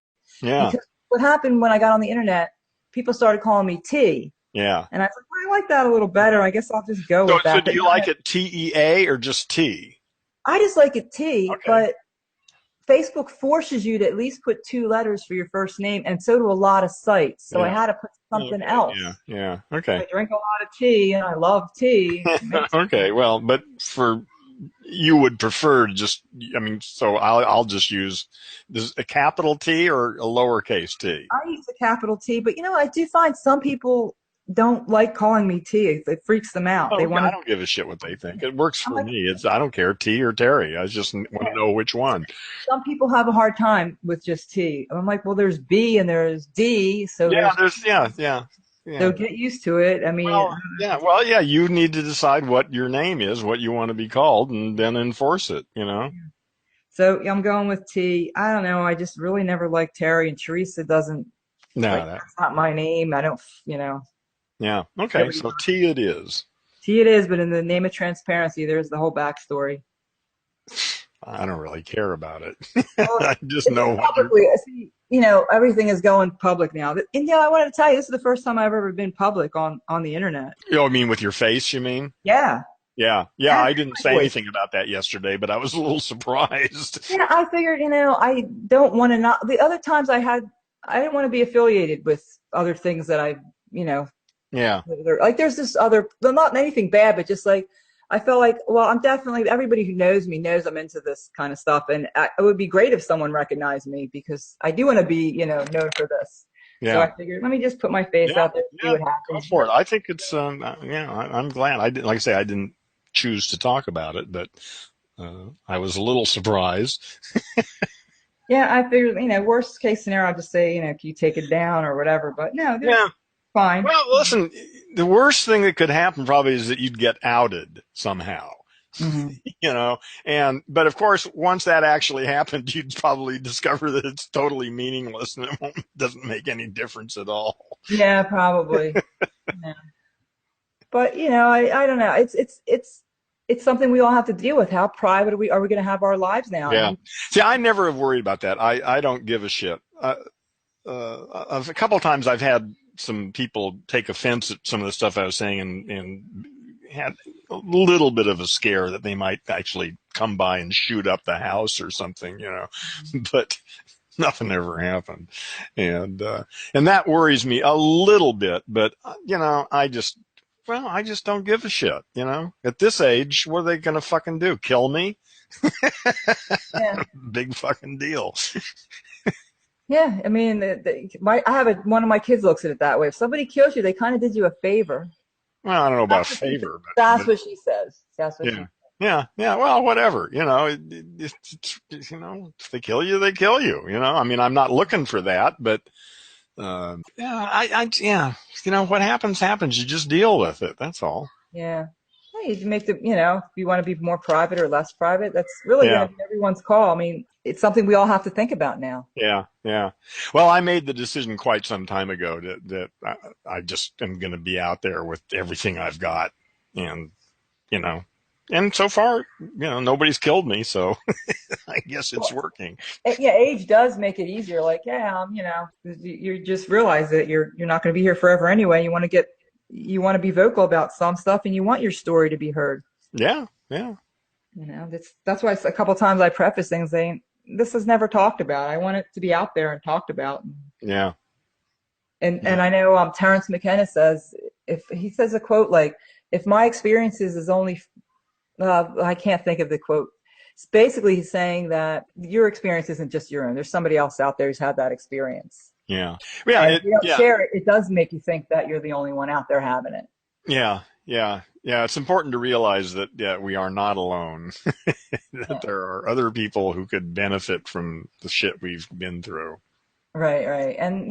Yeah. Because what happened when I got on the internet, people started calling me T. Yeah. And I was like, well, I like that a little better. I guess I'll just go So, with that. do you like it TEA or just T? I just like it T, Okay. but Facebook forces you to at least put 2 letters for your first name, and so do a lot of sites. So I Yeah. had to put something Okay. else. Yeah. Yeah. I Okay. drink a lot of tea, and I love tea. Okay. Well, but you would prefer to just, I mean, so I'll just use this, a capital T or a lowercase t. I use a capital T, but I do find some people don't like calling me T. It freaks them out. They Oh, want I to. don't give a shit what they think. It works I'm for like, me. I don't care, T or Terry. I just want to know which one. some people have a hard time with just T. I'm like, well, there's B and there's D, so Yeah, there's. yeah. So get used to it. I mean, Well, yeah. You need to decide what your name is, what you want to be called, and then enforce it. You know. so I'm going with T. I don't know. I just really never liked Terry, and Teresa doesn't No, like. That's not my name. I don't. yeah. Okay, Nobody so T it is. T it is, but in the name of transparency, there's the whole backstory. I don't really care about it. Well, I just it's know what you're. publicly. See, everything is going public now. And I wanted to tell you, this is the first time I've ever been public on the internet. Oh, I mean, with your face, you mean? Yeah. Yeah, yeah. And I didn't my say voice. anything about that yesterday, but I was a little surprised. Yeah, I figured, I don't want to not. The other times I didn't want to be affiliated with other things that Yeah, like there's this other, well, not anything bad, but just like I felt like, well, I'm definitely, everybody who knows me knows I'm into this kind of stuff, and it would be great if someone recognized me because I do want to be, known for this. So yeah, I figured, let me just put my face yeah, out there, see yeah. what Go happens. for it. I think it's. I'm glad. I didn't, like I say, I didn't choose to talk about it, but I was a little surprised. Yeah, I figured, worst case scenario, I'll just say, can you take it down or whatever? But no, they're Yeah. fine. Well, listen, the worst thing that could happen probably is that you'd get outed somehow. Hmm. But of course, once that actually happened, you'd probably discover that it's totally meaningless and doesn't make any difference at all. Yeah, probably. Yeah. But I don't know. It's something we all have to deal with. How private are we going to have our lives now? Yeah. See, I never have worried about that. I don't give a shit. A couple of times I've had some people take offense at some of the stuff I was saying and had a little bit of a scare that they might actually come by and shoot up the house or something, but nothing ever happened. And that worries me a little bit, but I just don't give a shit, at this age, what are they going to fucking do? Kill me? Yeah. Big fucking deal. Yeah, I mean, one of my kids looks at it that way. If somebody kills you, they kind of did you a favor. Well, I don't know about That's a what she, favor, that's but what she says. That's what she. yeah. Yeah. Well, whatever. If they kill you, they kill you. I mean, I'm not looking for that, but yeah. What happens, happens. You just deal with it. That's all. Yeah. Hey, you make if you want to be more private or less private, that's really going Yeah. to be everyone's call. I mean, it's something we all have to think about now. Yeah. Yeah. Well, I made the decision quite some time ago that I just am going to be out there with everything I've got, and and so far, nobody's killed me, so I guess it's working. Yeah, age does make it easier. Like, yeah, you just realize that you're not going to be here forever anyway. You want to be vocal about some stuff, and you want your story to be heard. Yeah. Yeah. That's why a couple times I preface things saying this is never talked about. I want it to be out there and talked about. Yeah. And I know Terrence McKenna says, if he says a quote like, if my experiences is only, I can't think of the quote. Basically, he's saying that your experience isn't just your own. There's somebody else out there who's had that experience. Yeah. Yeah. And if you don't Yeah. share it, it does make you think that you're the only one out there having it. Yeah. Yeah. Yeah. It's important to realize that, yeah, we are not alone, that Yeah. there are other people who could benefit from the shit we've been through. Right, right. And,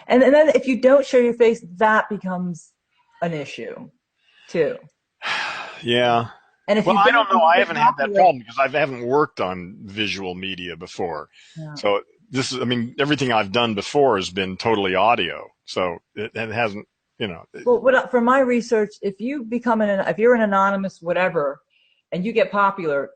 and then if you don't show your face, that becomes an issue too. Yeah. And if Well, you I don't don't know. and you I get haven't had that popular, problem because I haven't worked on visual media before. yeah. So this is, I mean, everything I've done before has been totally audio. So it hasn't, you know, Well, from my research, if if you're an anonymous whatever, and you get popular,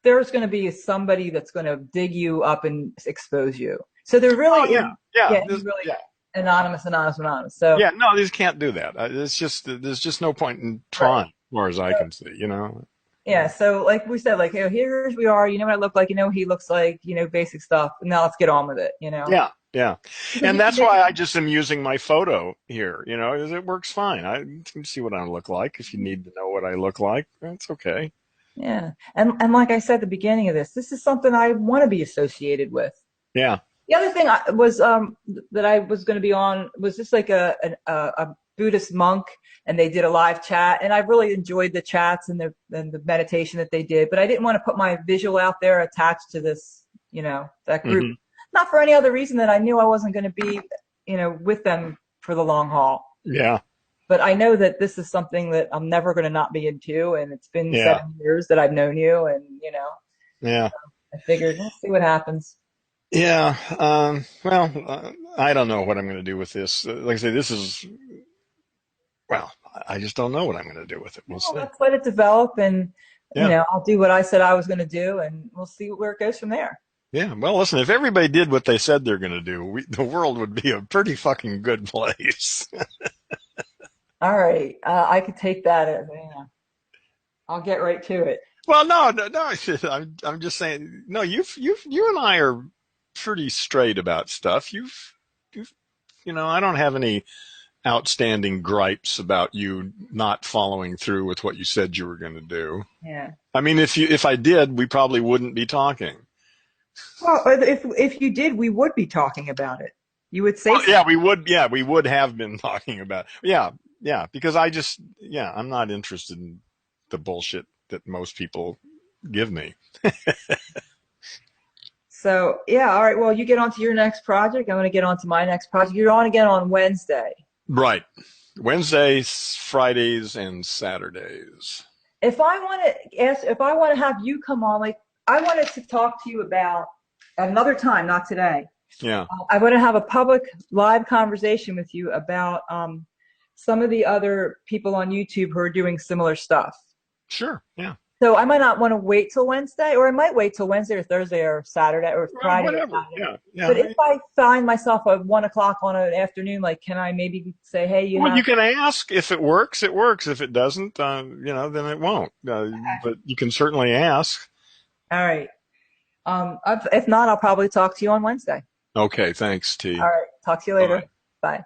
there's going to be somebody that's going to dig you up and expose you. So there oh really is, yeah, yeah, yeah, you really yeah, anonymous, anonymous, anonymous. So yeah. No, these can't do that. It's just, there's just no point in right. trying, as far as I can see, you know. Yeah, so like we said, like, here's we are, you know what I look like, you know what he looks like, basic stuff. Now let's get on with it. Yeah, yeah. Because And you can that's make why it, I just am using my photo here, you know, it works fine. You can see what I look like. If you need to know what I look like, that's okay. yeah. And like I said at the beginning of this is something I want to be associated with. Yeah. The other thing was that I was going to be on was just like a Buddhist monk, and they did a live chat, and I really enjoyed the chats and the meditation that they did. But I didn't want to put my visual out there attached to this, that group, Hmm. not for any other reason than I knew I wasn't going to be, with them for the long haul. Yeah. But I know that this is something that I'm never going to not be into, and it's been Yeah. 7 years that I've known you, and Yeah. I figured we'll see what happens. Yeah. Well, I don't know what I'm going to do with this. Like I say, this is, well, I just don't know what I'm going to do with it. We'll Well, see. let's let it develop, and Yeah. I'll do what I said I was going to do, and we'll see where it goes from there. Yeah. Well, listen, if everybody did what they said they're going to do, the world would be a pretty fucking good place. All right, I could take that as I'll get right to it. Well, no, no, no. I'm just saying. No, you and I are pretty straight about stuff. You've, I don't have any outstanding gripes about you not following through with what you said you were going to do. Yeah. I mean, if I did, we probably wouldn't be talking. Well, if you did, we would be talking about it. You would say Well, yeah, something. we would. Yeah, we would have been talking about. Yeah, yeah, because I'm not interested in the bullshit that most people give me. So yeah, all right. Well, you get on to your next project. I'm going to get on to my next project. You're on again on Wednesday. Right. Wednesdays, Fridays, and Saturdays. If I want to have you come on, like I wanted to talk to you about at another time, not today. Yeah. I want to have a public live conversation with you about some of the other people on YouTube who are doing similar stuff. Sure. Yeah. So I might not want to wait till Wednesday, or I might wait till Wednesday or Thursday or Saturday or Well, Friday or whatever. Saturday. Yeah. Yeah. But if I find myself at 1 o'clock on an afternoon, like, can I maybe say, hey, Well, you can ask. If it works, it works. If it doesn't, then it won't. But you can certainly ask. all right. If not, I'll probably talk to you on Wednesday. Okay. Thanks, T. All right. Talk to you Bye. later. Bye.